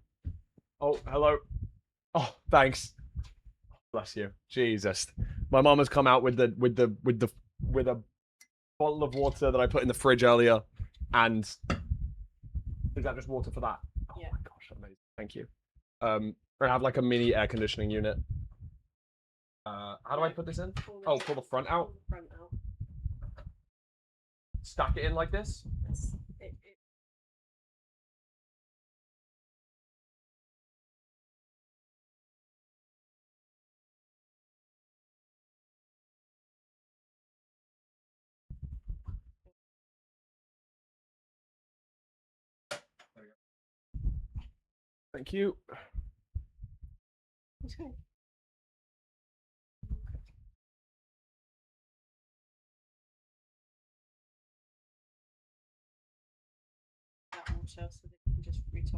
Oh, hello. Oh, thanks. Bless you. Jesus. My mom has come out with a bottle of water that I put in the fridge earlier, and is that just water for that? Oh my gosh, amazing. Thank you. I have like a mini air conditioning unit. How do I put this in? Oh, pull the front out. Stack it in like this. Thank you.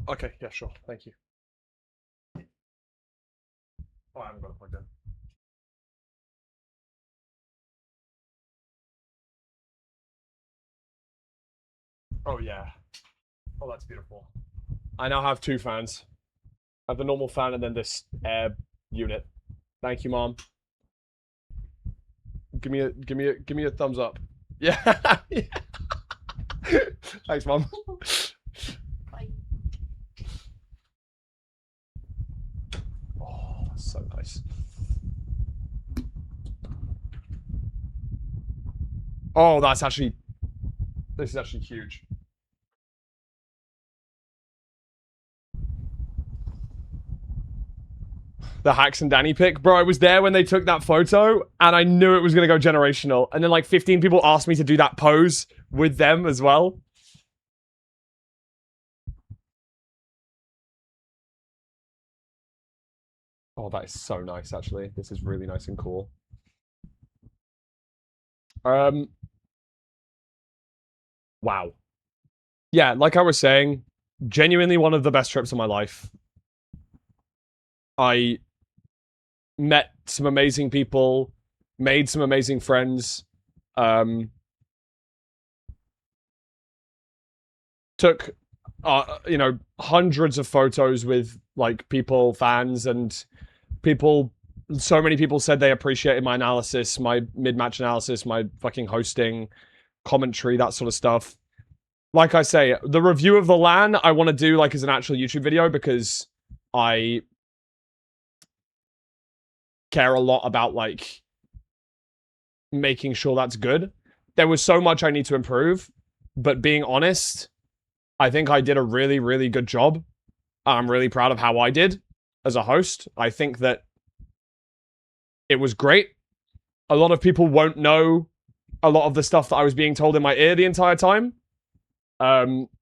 Okay, yeah, sure. Thank you. Oh, I haven't got it plugged in. Oh, yeah. Oh, that's beautiful. I now have 2 fans. I have the normal fan and then this air unit. Thank you, Mom. Give me a thumbs up. Yeah. Thanks, Mom. Oh, that's so nice. Oh, this is actually huge. The Hacks and Danny pick. Bro, I was there when they took that photo, and I knew it was going to go generational. And then like 15 people asked me to do that pose with them as well. Oh, that is so nice, actually. This is really nice and cool. Wow. Yeah, like I was saying, genuinely one of the best trips of my life. I met some amazing people, made some amazing friends, took, you know, hundreds of photos with, like, people, fans, and people, so many people said they appreciated my analysis, my mid-match analysis, my fucking hosting, commentary, that sort of stuff. Like I say, the review of the LAN, I want to do, like, as an actual YouTube video, because I care a lot about, like, making sure that's good. There was so much I need to improve, but being honest, I think I did a really, really good job. I'm really proud of how I did as a host. I think that it was great. A lot of people won't know a lot of the stuff that I was being told in my ear the entire time.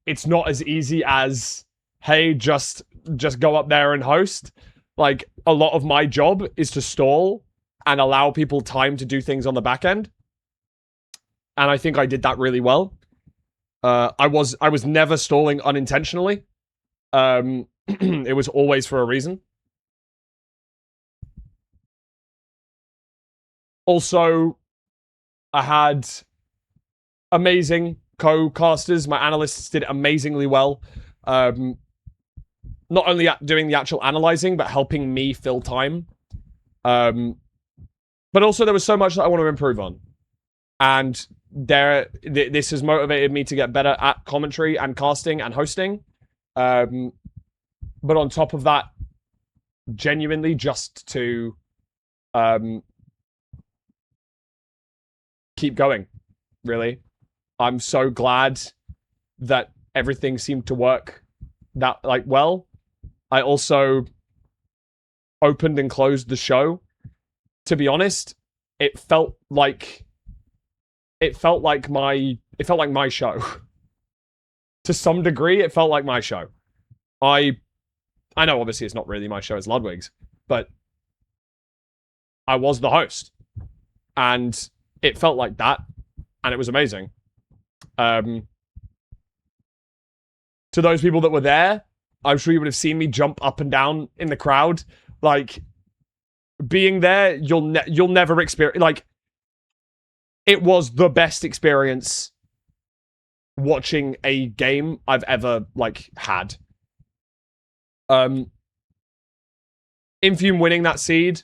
It's not as easy as, hey, just go up there and host. Like, a lot of my job is to stall and allow people time to do things on the back end. And I think I did that really well. I was never stalling unintentionally. It was always for a reason. Also, I had amazing co-casters. My analysts did amazingly well. Not only at doing the actual analyzing, but helping me fill time. But also there was so much that I want to improve on. And this has motivated me to get better at commentary and casting and hosting. But on top of that, genuinely just to keep going, really. I'm so glad that everything seemed to work that, like, well. I also opened and closed the show. To be honest, it felt like my show. To some degree, it felt like my show. I know obviously it's not really my show, it's Ludwig's, but I was the host. And it felt like that, and it was amazing. To those people that were there, I'm sure you would have seen me jump up and down in the crowd. Like, being there, you'll never experience... Like, it was the best experience watching a game I've ever, like, had. Infume winning that seed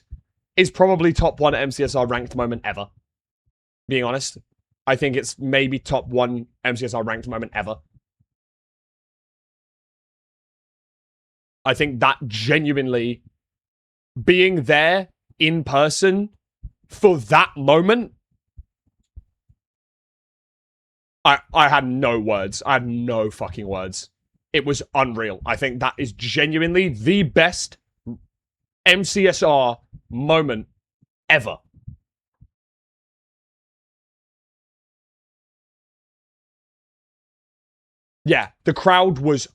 is probably top 1 MCSR ranked moment ever. Being honest. I think it's maybe top 1 MCSR ranked moment ever. I think that genuinely, being there in person for that moment, I had no words. I had no fucking words. It was unreal. I think that is genuinely the best MCSR moment ever. Yeah, the crowd was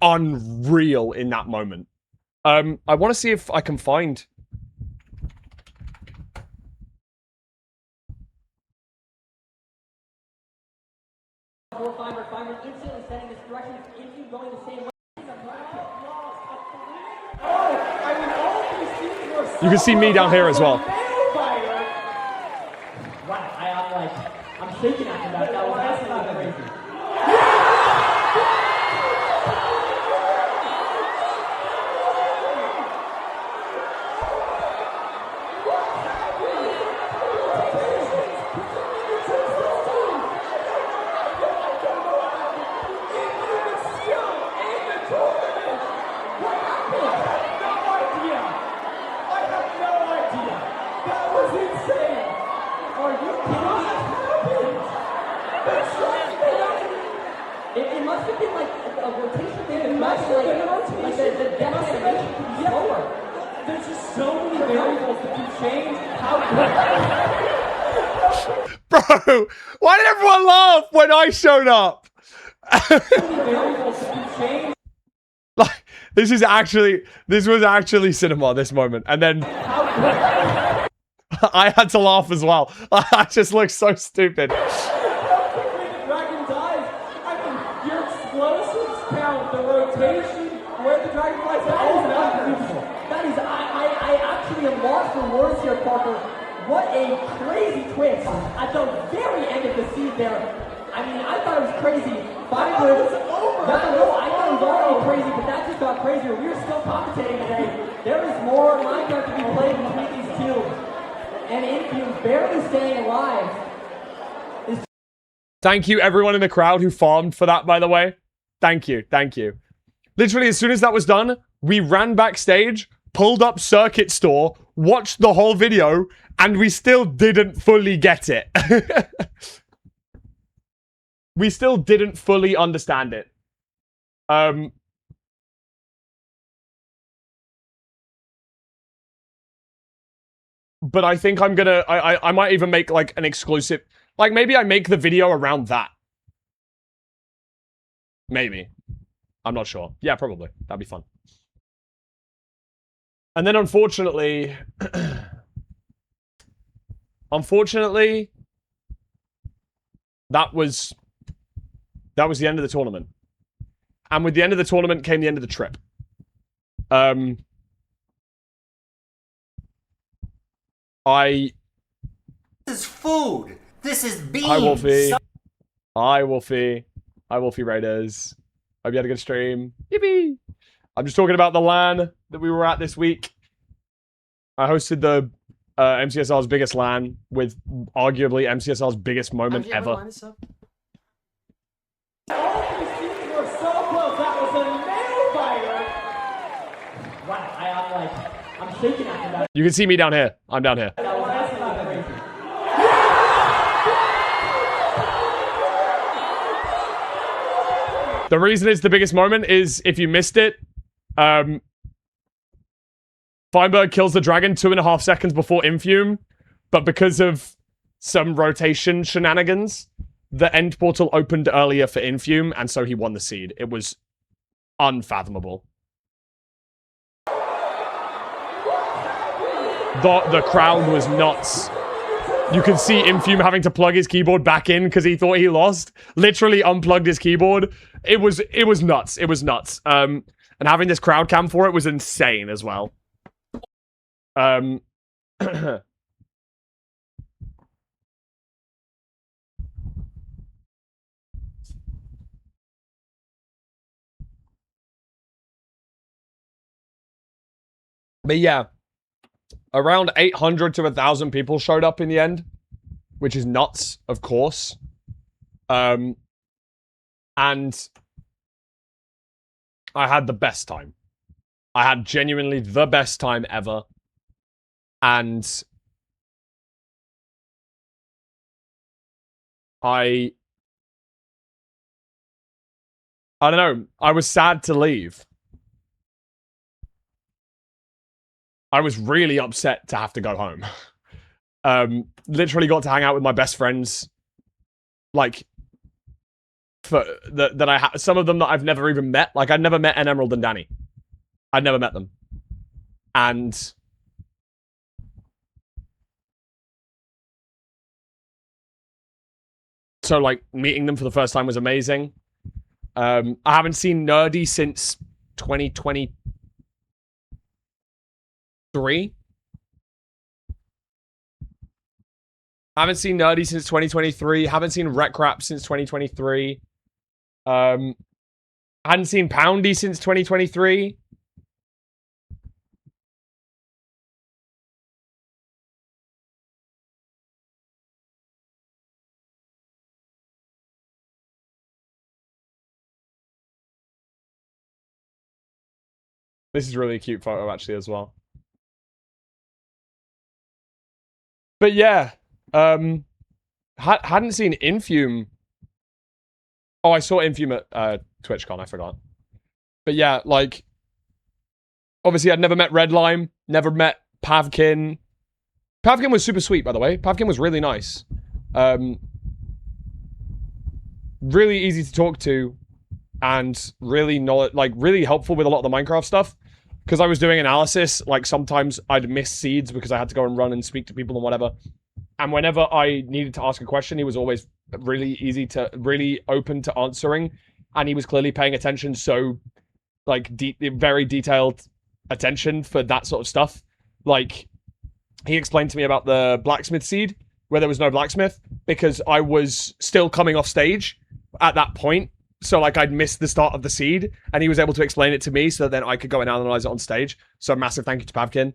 unreal in that moment. I want to see if I can find... You can see me down here as well. I'm shaking after that. That was absolutely crazy. It must have been like a rotation thing. It must have been a rotation. Like the depth animation could be slower. There's just so many variables that can change how good. Bro, why did everyone laugh when I showed up? Like, this was actually cinema, this moment. And then I had to laugh as well. I just look so stupid. Where the dragonflies are all unbelievable. That is, I actually am lost for words here, Parker. What a crazy twist at the very end of the scene there. I mean, I thought it was crazy. I thought it was already crazy, but that just got crazier. We are still commentating today. There is more Minecraft to be played between these two. And Infume barely staying alive. Thank you, everyone in the crowd who farmed for that, by the way. Thank you, thank you. Literally, as soon as that was done, we ran backstage, pulled up Circuit Store, watched the whole video, and we still didn't fully get it. We still didn't fully understand it. but I think I'm gonna, I might even make like an exclusive, like maybe I make the video around that. Maybe. I'm not sure. Yeah, probably. That'd be fun. And then unfortunately, that was the end of the tournament. And with the end of the tournament came the end of the trip. This is food. This is beans. Hi, Wolfie. Hi, Wolfie. Hi, Wolfie Raiders. Hope you had a good stream. Yippee! I'm just talking about the LAN that we were at this week. I hosted the MCSR's biggest LAN with arguably MCSR's biggest moment ever. Oh, you were so close. That was a nail biter. Wow, I'm shaking after that. You can see me down here. I'm down here. That was absolutely crazy. The reason it's the biggest moment is, if you missed it, Feinberg kills the dragon 2.5 seconds before Infume, but because of some rotation shenanigans, the end portal opened earlier for Infume, and so he won the seed. It was unfathomable. The crowd was nuts. You could see Infume having to plug his keyboard back in because he thought he lost. Literally unplugged his keyboard. It was nuts. It was nuts. And having this crowd cam for it was insane as well. But yeah, around 800 to 1,000 people showed up in the end, which is nuts, of course. And I had the best time. I had genuinely the best time ever. And I don't know. I was sad to leave. I was really upset to have to go home. Literally got to hang out with my best friends. Like, that I some of them that I've never even met. Like, I'd never met N Emerald and Danny. I'd never met them. And so, like, meeting them for the first time was amazing. I haven't seen Nerdy since 2023. Haven't seen Nerdy since 2023. Haven't seen Recrap since 2023. Hadn't seen Poundy since 2023. This is really a cute photo, actually, as well. But yeah, hadn't seen Infume. Oh, I saw Infume at TwitchCon, I forgot. But yeah, like, obviously I'd never met Redlime, never met Pavkin. Pavkin was super sweet, by the way. Pavkin was really nice. Really easy to talk to, and really really helpful with a lot of the Minecraft stuff. Because I was doing analysis, like, sometimes I'd miss seeds because I had to go and run and speak to people and whatever. And whenever I needed to ask a question, he was always really open to answering. And he was clearly paying attention, so, like, very detailed attention for that sort of stuff. Like, he explained to me about the blacksmith seed, where there was no blacksmith, because I was still coming off stage at that point. So, like, I'd missed the start of the seed, and he was able to explain it to me so that then I could go and analyze it on stage. So, massive thank you to Pavkin.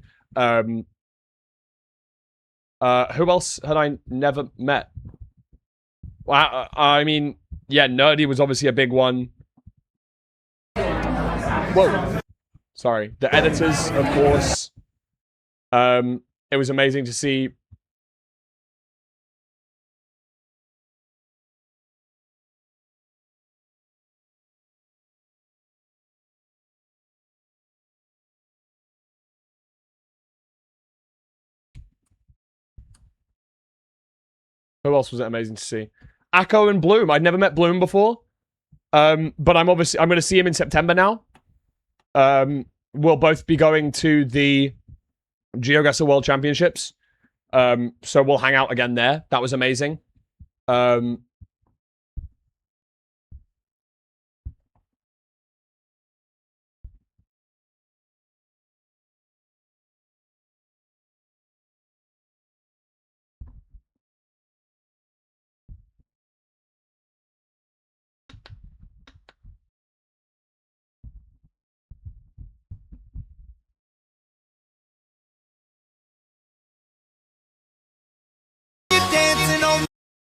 Who else had I never met? Well, I mean, yeah, Nerdy was obviously a big one. Whoa. Sorry. The editors, of course. It was amazing to see. Who else was it amazing to see? Akko and Bloom. I'd never met Bloom before. But I'm going to see him in September now. We'll both be going to the GeoGuessr World Championships. So we'll hang out again there. That was amazing.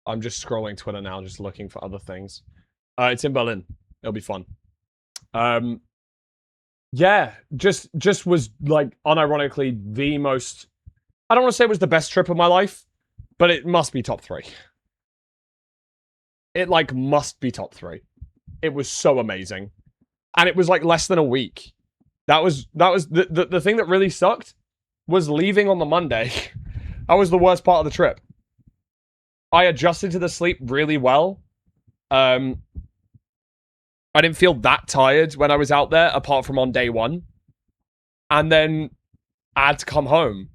I'm just scrolling Twitter now, just looking for other things. It's in Berlin. It'll be fun. Yeah, just was like unironically the most. I don't want to say it was the best trip of my life, but it must be top 3. It like must be top 3. It was so amazing, and it was like less than a week. That was the thing that really sucked was leaving on the Monday. That was the worst part of the trip. I adjusted to the sleep really well. I didn't feel that tired when I was out there, apart from on day 1. And then I had to come home.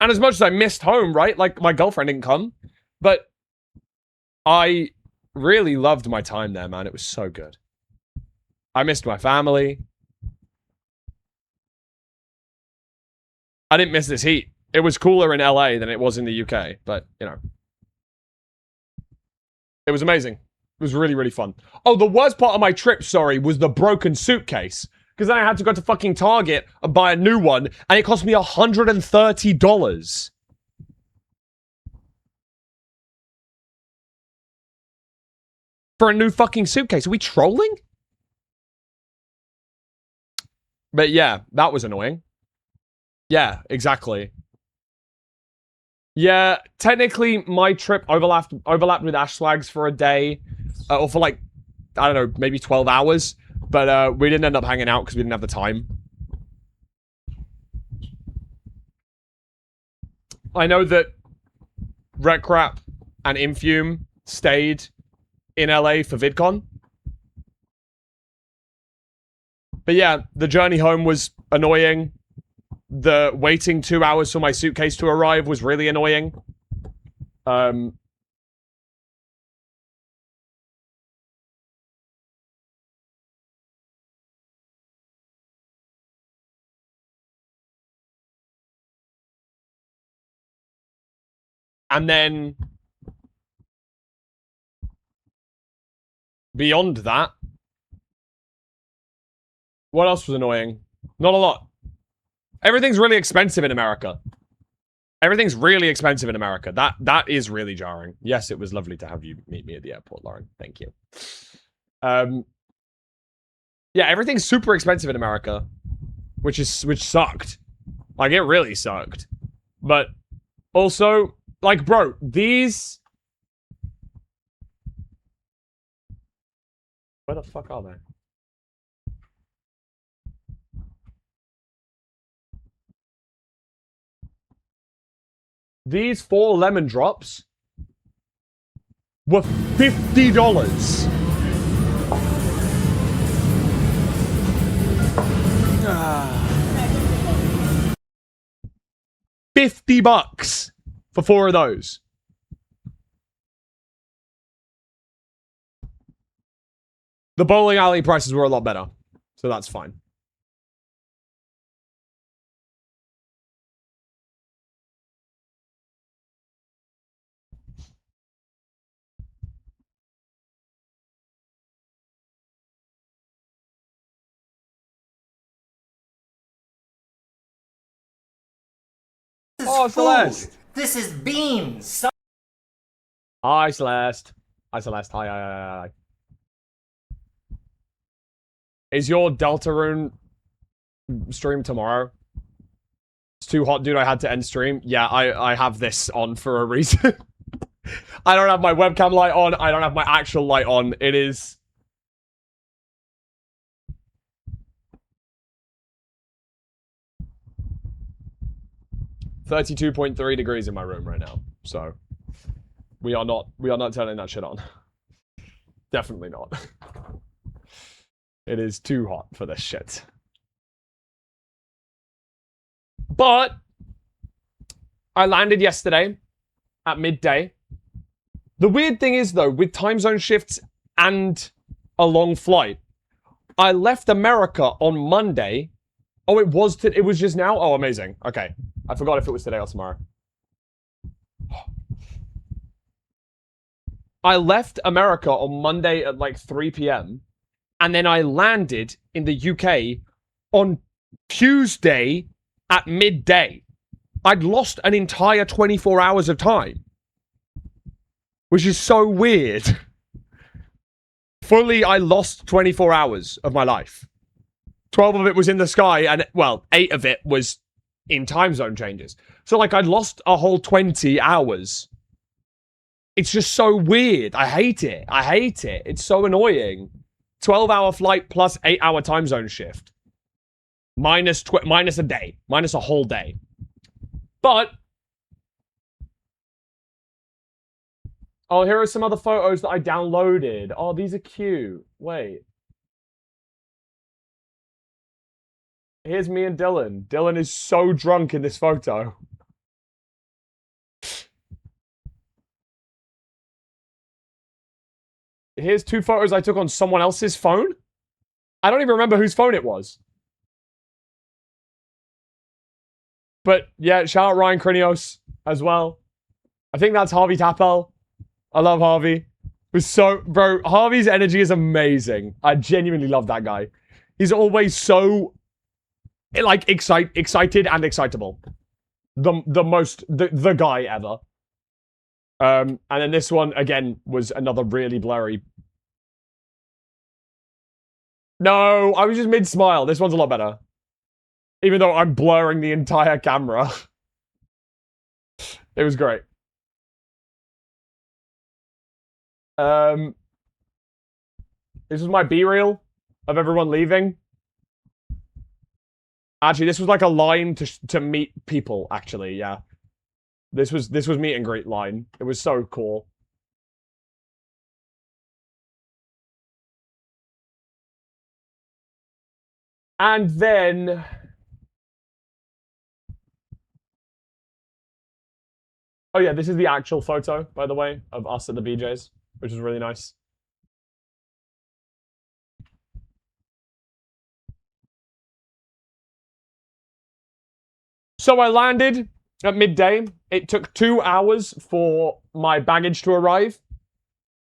And as much as I missed home, right? Like, my girlfriend didn't come. But I really loved my time there, man. It was so good. I missed my family. I didn't miss this heat. It was cooler in LA than it was in the UK, but, you know. It was amazing. It was really, really fun. Oh, the worst part of my trip, sorry, was the broken suitcase. Because then I had to go to fucking Target and buy a new one, and it cost me $130. For a new fucking suitcase. Are we trolling? But yeah, that was annoying. Yeah, exactly. Yeah, technically my trip overlapped with Ash Swag's for a day. Or for like, I don't know, maybe 12 hours. But we didn't end up hanging out because we didn't have the time. I know that Recrap and Infume stayed in LA for VidCon. But yeah, the journey home was annoying. The waiting 2 hours for my suitcase to arrive was really annoying. And then beyond that, what else was annoying? Not a lot. Everything's really expensive in America. Everything's really expensive in America. That is really jarring. Yes, it was lovely to have you meet me at the airport, Lauren. Thank you. Yeah, everything's super expensive in America, which sucked. Like, it really sucked. But also, like, bro, these... Where the fuck are they? These 4 lemon drops were $50. $50 for 4 of those. The bowling alley prices were a lot better, so that's fine. Oh, Celeste. This is beans. Hi, Celeste. Hi, Celeste. Hi. Is your Deltarune stream tomorrow? It's too hot, dude. I had to end stream. Yeah, I have this on for a reason. I don't have my webcam light on. I don't have my actual light on. It is... 32.3 degrees in my room right now. So we are not turning that shit on. Definitely not. It is too hot for this shit. But I landed yesterday at midday. The weird thing is, though, with time zone shifts and a long flight, I left America on Monday. Oh, it was just now? Oh, amazing. Okay. I forgot if it was today or tomorrow. I left America on Monday at like 3 p.m. And then I landed in the UK on Tuesday at midday. I'd lost an entire 24 hours of time. Which is so weird. Fully, I lost 24 hours of my life. 12 of it was in the sky, and, well, 8 of it was in time zone changes. So, like, I'd lost a whole 20 hours. It's just so weird. I hate it. I hate it. It's so annoying. 12-hour flight plus 8-hour time zone shift. Minus a day. Minus a whole day. But... oh, here are some other photos that I downloaded. Oh, these are cute. Wait. Here's me and Dylan. Dylan is so drunk in this photo. Here's 2 photos I took on someone else's phone. I don't even remember whose phone it was. But, yeah, shout out Ryan Krinios as well. I think that's Harvey Tappel. I love Harvey. It was so... bro, Harvey's energy is amazing. I genuinely love that guy. He's always so... like, excited and excitable. The guy ever. And then this one, again, was another really blurry... no, I was just mid-smile. This one's a lot better. Even though I'm blurring the entire camera. It was great. This was my B-reel of everyone leaving. Actually, this was like a line to meet people, actually, yeah. This was meet and greet line. It was so cool. And then... oh yeah, this is the actual photo, by the way, of us at the BJ's, which is really nice. So I landed at midday. It took 2 hours for my baggage to arrive.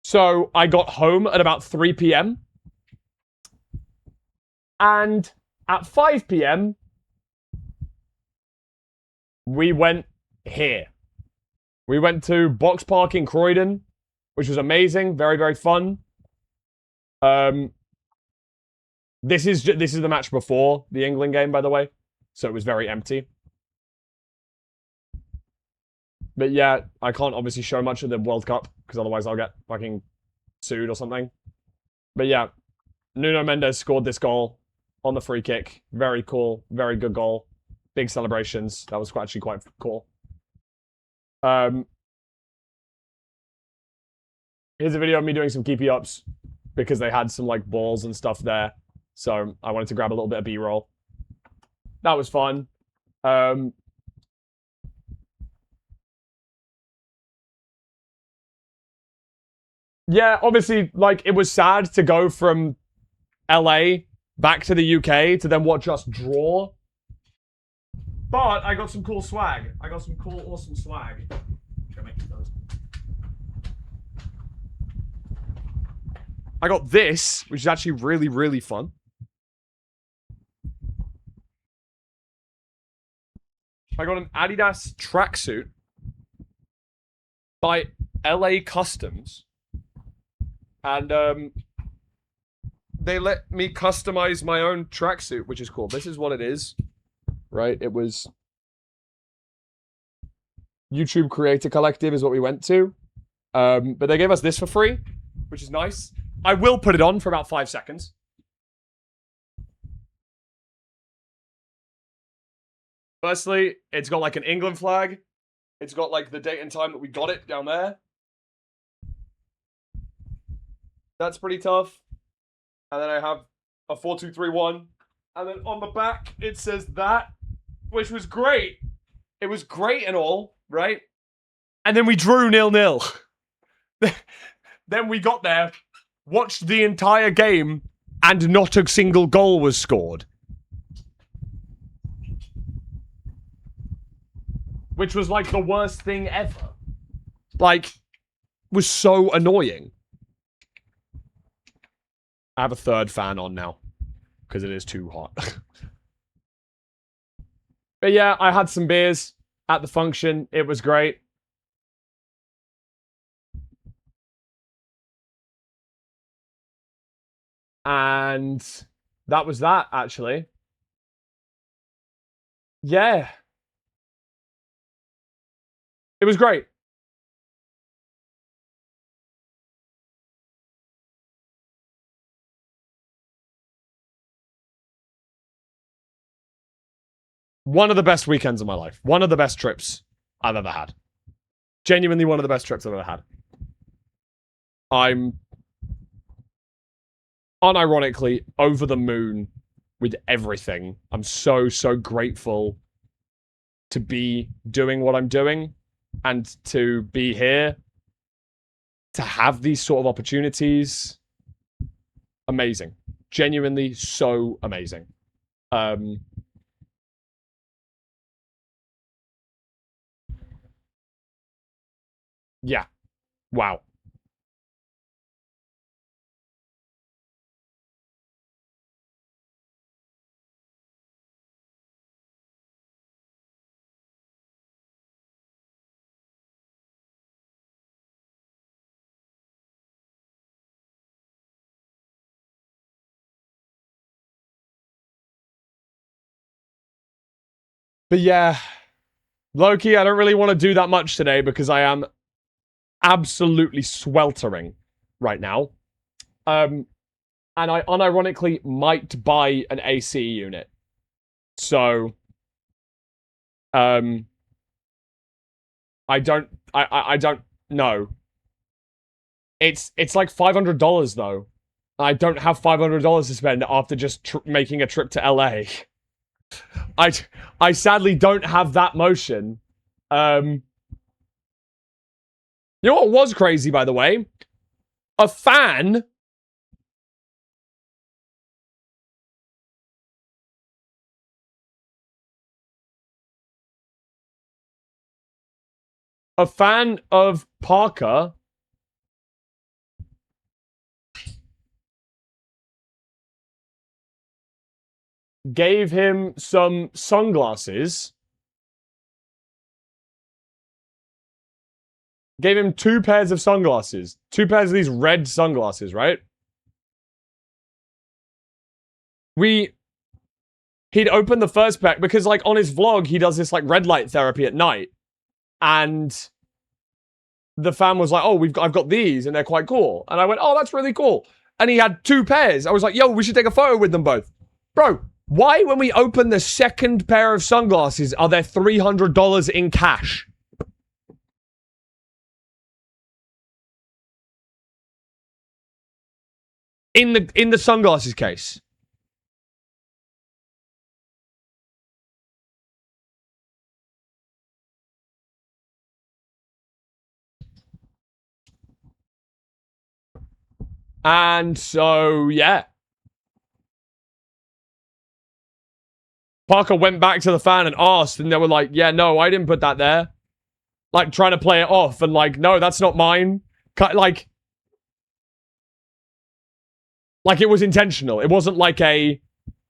So I got home at about 3 p.m. And at 5 p.m., we went here. We went to Box Park in Croydon, which was amazing. Very, very fun. This is the match before the England game, by the way. So it was very empty. But yeah, I can't obviously show much of the World Cup, because otherwise I'll get fucking sued or something. But yeah, Nuno Mendes scored this goal on the free kick. Very cool. Very good goal. Big celebrations. That was actually quite cool. Here's a video of me doing some keepy ups because they had some like balls and stuff there. So I wanted to grab a little bit of B-roll. That was fun. Yeah, obviously, like, it was sad to go from LA back to the UK to then watch us draw. But I got some cool swag. I got some cool, awesome swag. I got this, which is actually really, really fun. I got an Adidas tracksuit by LA Customs. And they let me customize my own tracksuit, which is cool. This is what it is, right? It was YouTube Creator Collective is what we went to. But they gave us this for free, which is nice. I will put it on for about 5 seconds. Firstly, it's got like an England flag. It's got like the date and time that we got it down there. That's pretty tough. And then I have a 4-2-3-1. And then on the back, it says that, which was great. It was great and all, right? And then we drew 0-0. Then we got there, watched the entire game, and not a single goal was scored. Which was like the worst thing ever. Like, was so annoying. I have a third fan on now. Because it is too hot. But yeah, I had some beers at the function. It was great. And that was that, actually. Yeah. It was great. One of the best weekends of my life. One of the best trips I've ever had. Genuinely one of the best trips I've ever had. I'm unironically over the moon with everything. I'm so, so grateful to be doing what I'm doing and to be here, to have these sort of opportunities. Amazing. Genuinely so amazing. Yeah. Wow. But yeah, Loki, I don't really want to do that much today because I am absolutely sweltering right now. And I unironically might buy an AC unit. So, I don't know. It's like $500 though. I don't have $500 to spend after just making a trip to LA. I sadly don't have that motion. You know what was crazy, by the way? A fan of Parker gave him some sunglasses. Gave him 2 pairs of sunglasses. 2 pairs of these red sunglasses, right? He'd opened the first pack because, like, on his vlog, he does this, like, red light therapy at night. And the fan was like, oh, I've got these, and they're quite cool. And I went, oh, that's really cool. And he had 2 pairs. I was like, yo, we should take a photo with them both. Bro, why, when we open the second pair of sunglasses, are there $300 in cash? In the sunglasses case. And so, yeah. Parker went back to the fan and asked, and they were like, yeah, no, I didn't put that there. Like, trying to play it off, and like, no, that's not mine. Like it was intentional. It wasn't like a,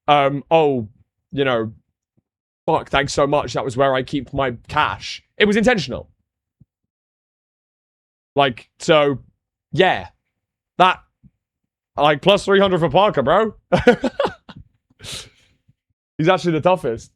oh, you know, fuck, thanks so much. That was where I keep my cash. It was intentional. Like, so, yeah. That, like, plus 300 for Parker, bro. He's actually the toughest.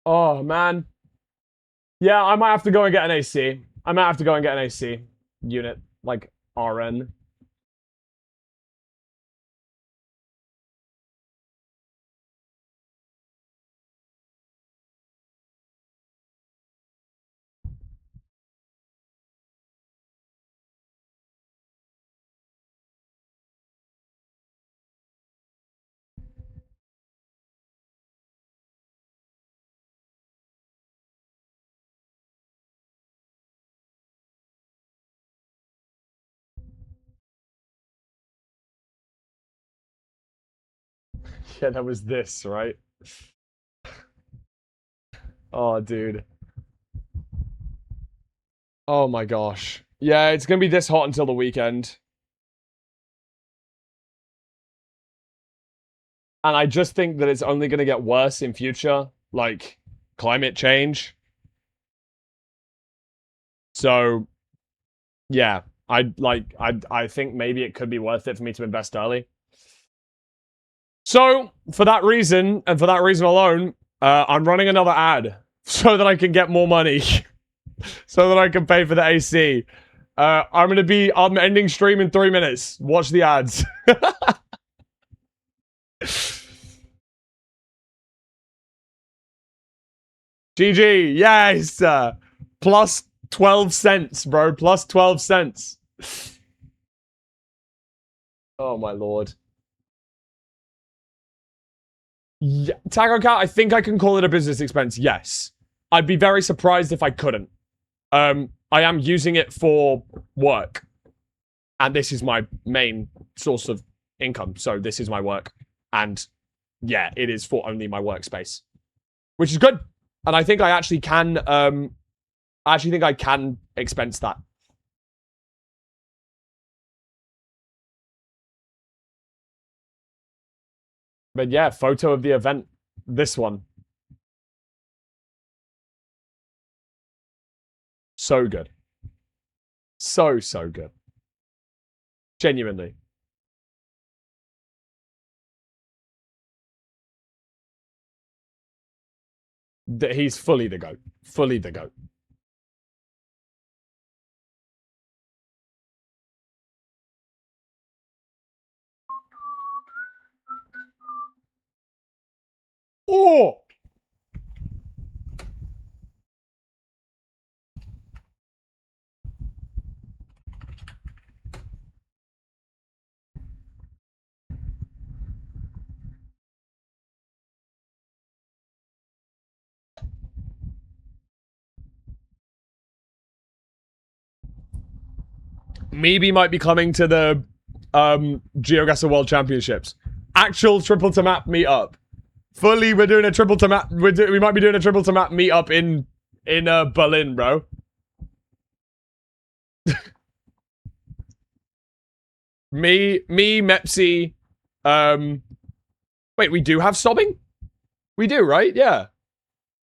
Oh, man. Yeah, I might have to go and get an AC. I might have to go and get an AC unit, like RN. Yeah, that was this, right? Oh, dude. Oh my gosh. Yeah, it's gonna be this hot until the weekend. And I just think that it's only gonna get worse in future, like climate change. So, yeah, I think maybe it could be worth it for me to invest early. So, for that reason, and for that reason alone, I'm running another ad so that I can get more money. So that I can pay for the AC. I'm ending stream in 3 minutes. Watch the ads. GG, yes! Plus 12 cents, bro. Plus 12 cents. Oh my lord. Yeah, Taco Cat, I think I can call it a business expense, yes. I'd be very surprised if I couldn't. I am using it for work. And this is my main source of income, so this is my work. And yeah, it is for only my workspace. Which is good. And I think I actually can, expense that. But yeah, photo of the event. This one. So good. So, so good. Genuinely. He's fully the GOAT. Fully the GOAT. Oh! Maybe might be coming to the GeoGuessr World Championships. Actual triple to map meetup. Fully, we're doing a triple to map. We might be doing a triple to map meetup in Berlin, bro. me, Mepsi. Wait, we do have sobbing? We do, right? Yeah.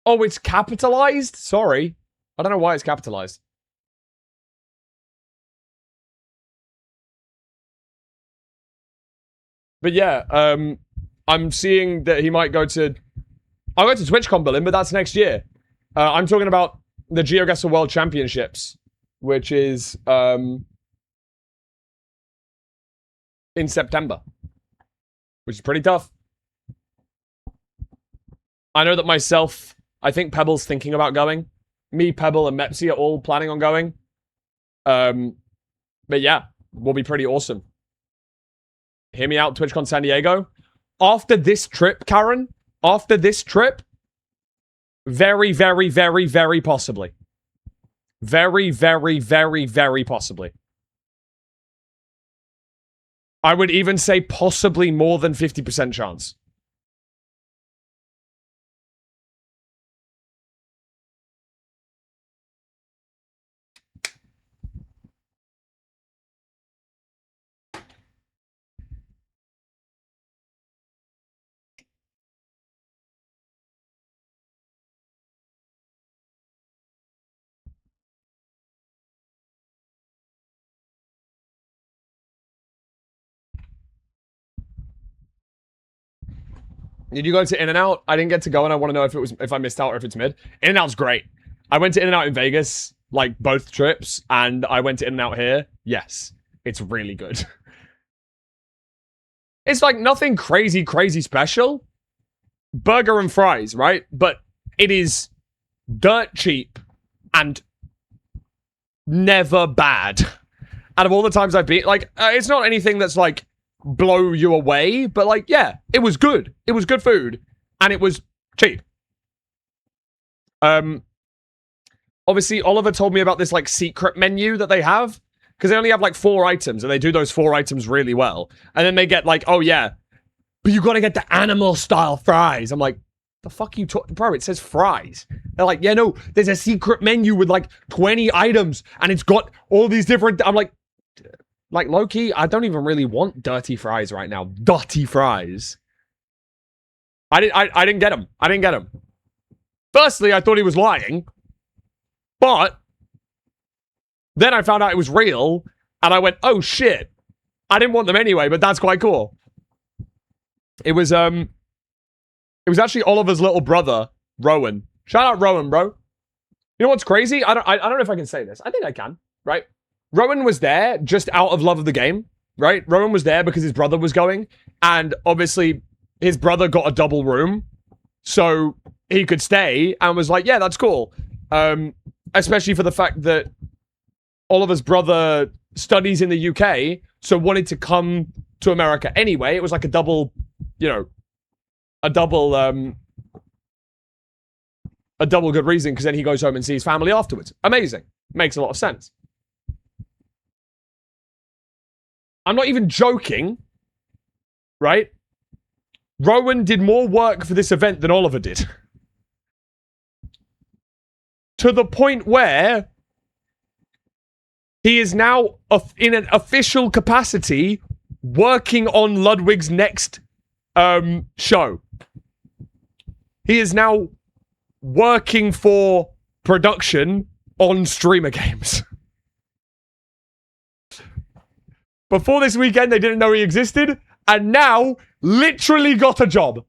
Oh, it's capitalized? Sorry. I don't know why it's capitalized. But yeah, I'm seeing that he might go to... I'll go to TwitchCon Berlin, but that's next year. I'm talking about the GeoGuessr World Championships, which is in September, which is pretty tough. I know that myself, I think Pebble's thinking about going. Me, Pebble, and Mepsi are all planning on going. But yeah, will be pretty awesome. Hear me out, TwitchCon San Diego. After this trip, Karen, after this trip, very, very, very, very possibly. Very, very, very, very possibly. I would even say possibly more than 50% chance. Did you go to In-N-Out? I didn't get to go, and I want to know if I missed out or if it's mid. In-N-Out's great. I went to In-N-Out in Vegas, like both trips, and I went to In-N-Out here. Yes, it's really good. It's like nothing crazy special. Burger and fries, right? But it is dirt cheap and never bad. Out of all the times I've been, like, it's not anything that's like blow you away, but like, yeah, it was good. It was good food, and it was cheap. Obviously, Oliver told me about this like secret menu that they have, because they only have like 4 items, and they do those 4 items really well. And then they get like, oh yeah, but you gotta get the animal style fries. I'm like, the fuck you talking, bro? It says fries. They're like, yeah, no, there's a secret menu with like 20 items, and it's got all these different. I'm like low-key, I don't even really want dirty fries right now. Dirty fries. I didn't get them. I didn't get them. Firstly, I thought he was lying, but then I found out it was real, and I went, oh shit. I didn't want them anyway, but that's quite cool. It was actually Oliver's little brother, Rowan. Shout out Rowan, bro. You know what's crazy? I don't know if I can say this. I think I can, right? Rowan was there just out of love of the game, right? Rowan was there because his brother was going, and obviously his brother got a double room, so he could stay, and was like, yeah, that's cool. Especially for the fact that Oliver's brother studies in the UK, so wanted to come to America anyway. It was like a double, you know, a double good reason, because then he goes home and sees family afterwards. Amazing. Makes a lot of sense. I'm not even joking, right? Rowan did more work for this event than Oliver did. To the point where he is now in an official capacity working on Ludwig's next show. He is now working for production on Streamer Games. Before this weekend, they didn't know he existed, and now literally got a job.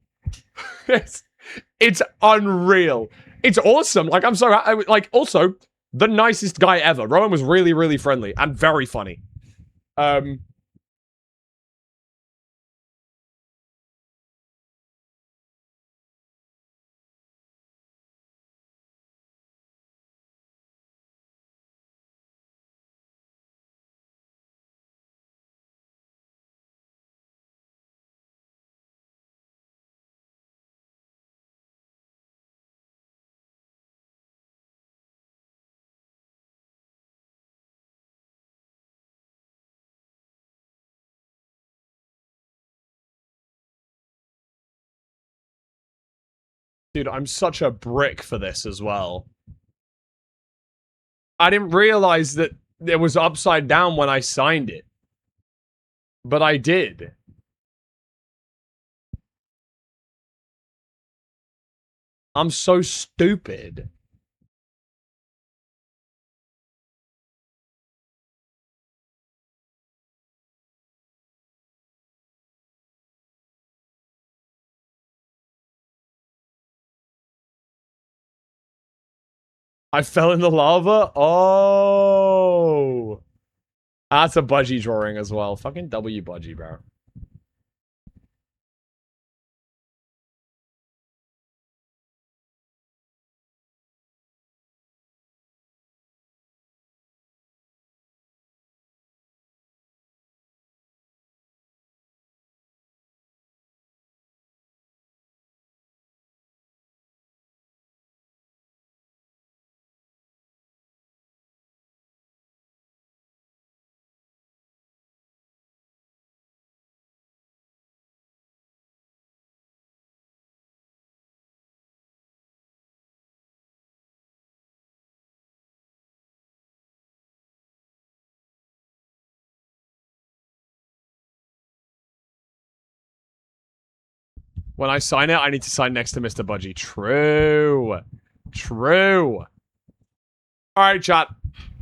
It's unreal. It's awesome. Like, I'm sorry. Like, also, the nicest guy ever. Rowan was really, really friendly and very funny. Dude, I'm such a brick for this as well. I didn't realize that it was upside down when I signed it. But I did. I'm so stupid. I fell in the lava? Oh. That's a budgie drawing as well. Fucking W budgie, bro. When I sign it, I need to sign next to Mr. Budgie. True. True. Alright, chat.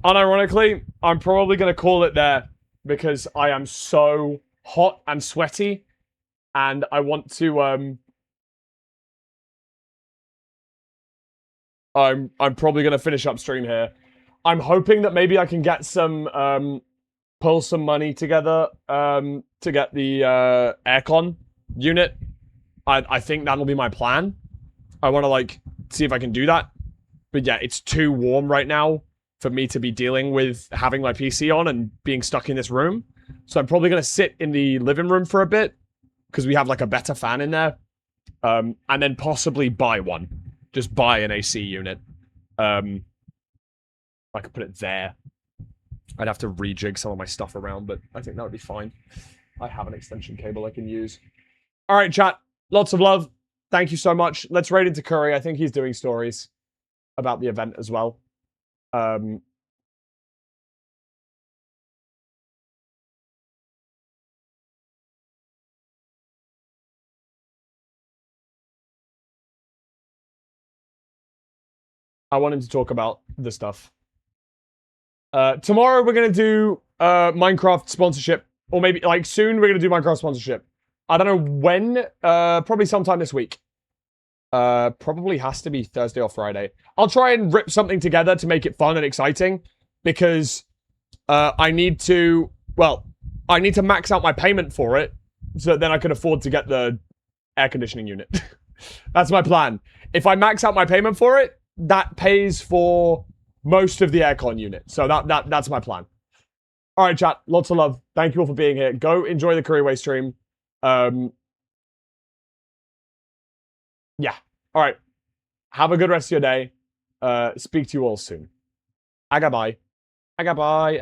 Unironically, I'm probably going to call it there because I am so hot and sweaty. And I want to I'm probably gonna finish up stream here. I'm hoping that maybe I can get some pull some money together to get the aircon unit. I think that'll be my plan. I want to like see if I can do that. But yeah, it's too warm right now for me to be dealing with having my PC on and being stuck in this room. So I'm probably going to sit in the living room for a bit because we have like a better fan in there. And then possibly buy one. Just buy an AC unit. I could put it there. I'd have to rejig some of my stuff around, but I think that would be fine. I have an extension cable I can use. All right, chat. Lots of love. Thank you so much. Let's raid into Curry. I think he's doing stories about the event as well. I wanted to talk about the stuff. Tomorrow we're going to do Minecraft sponsorship. Or maybe, like, soon we're going to do Minecraft sponsorship. I don't know when. Probably sometime this week. Probably has to be Thursday or Friday. I'll try and rip something together to make it fun and exciting. Because I need to... Well, I need to max out my payment for it. So then I can afford to get the air conditioning unit. That's my plan. If I max out my payment for it, that pays for most of the aircon unit. So that's my plan. All right, chat. Lots of love. Thank you all for being here. Go enjoy the Curryway stream. Yeah. All right. Have a good rest of your day. Speak to you all soon. Aga bye. Aga bye.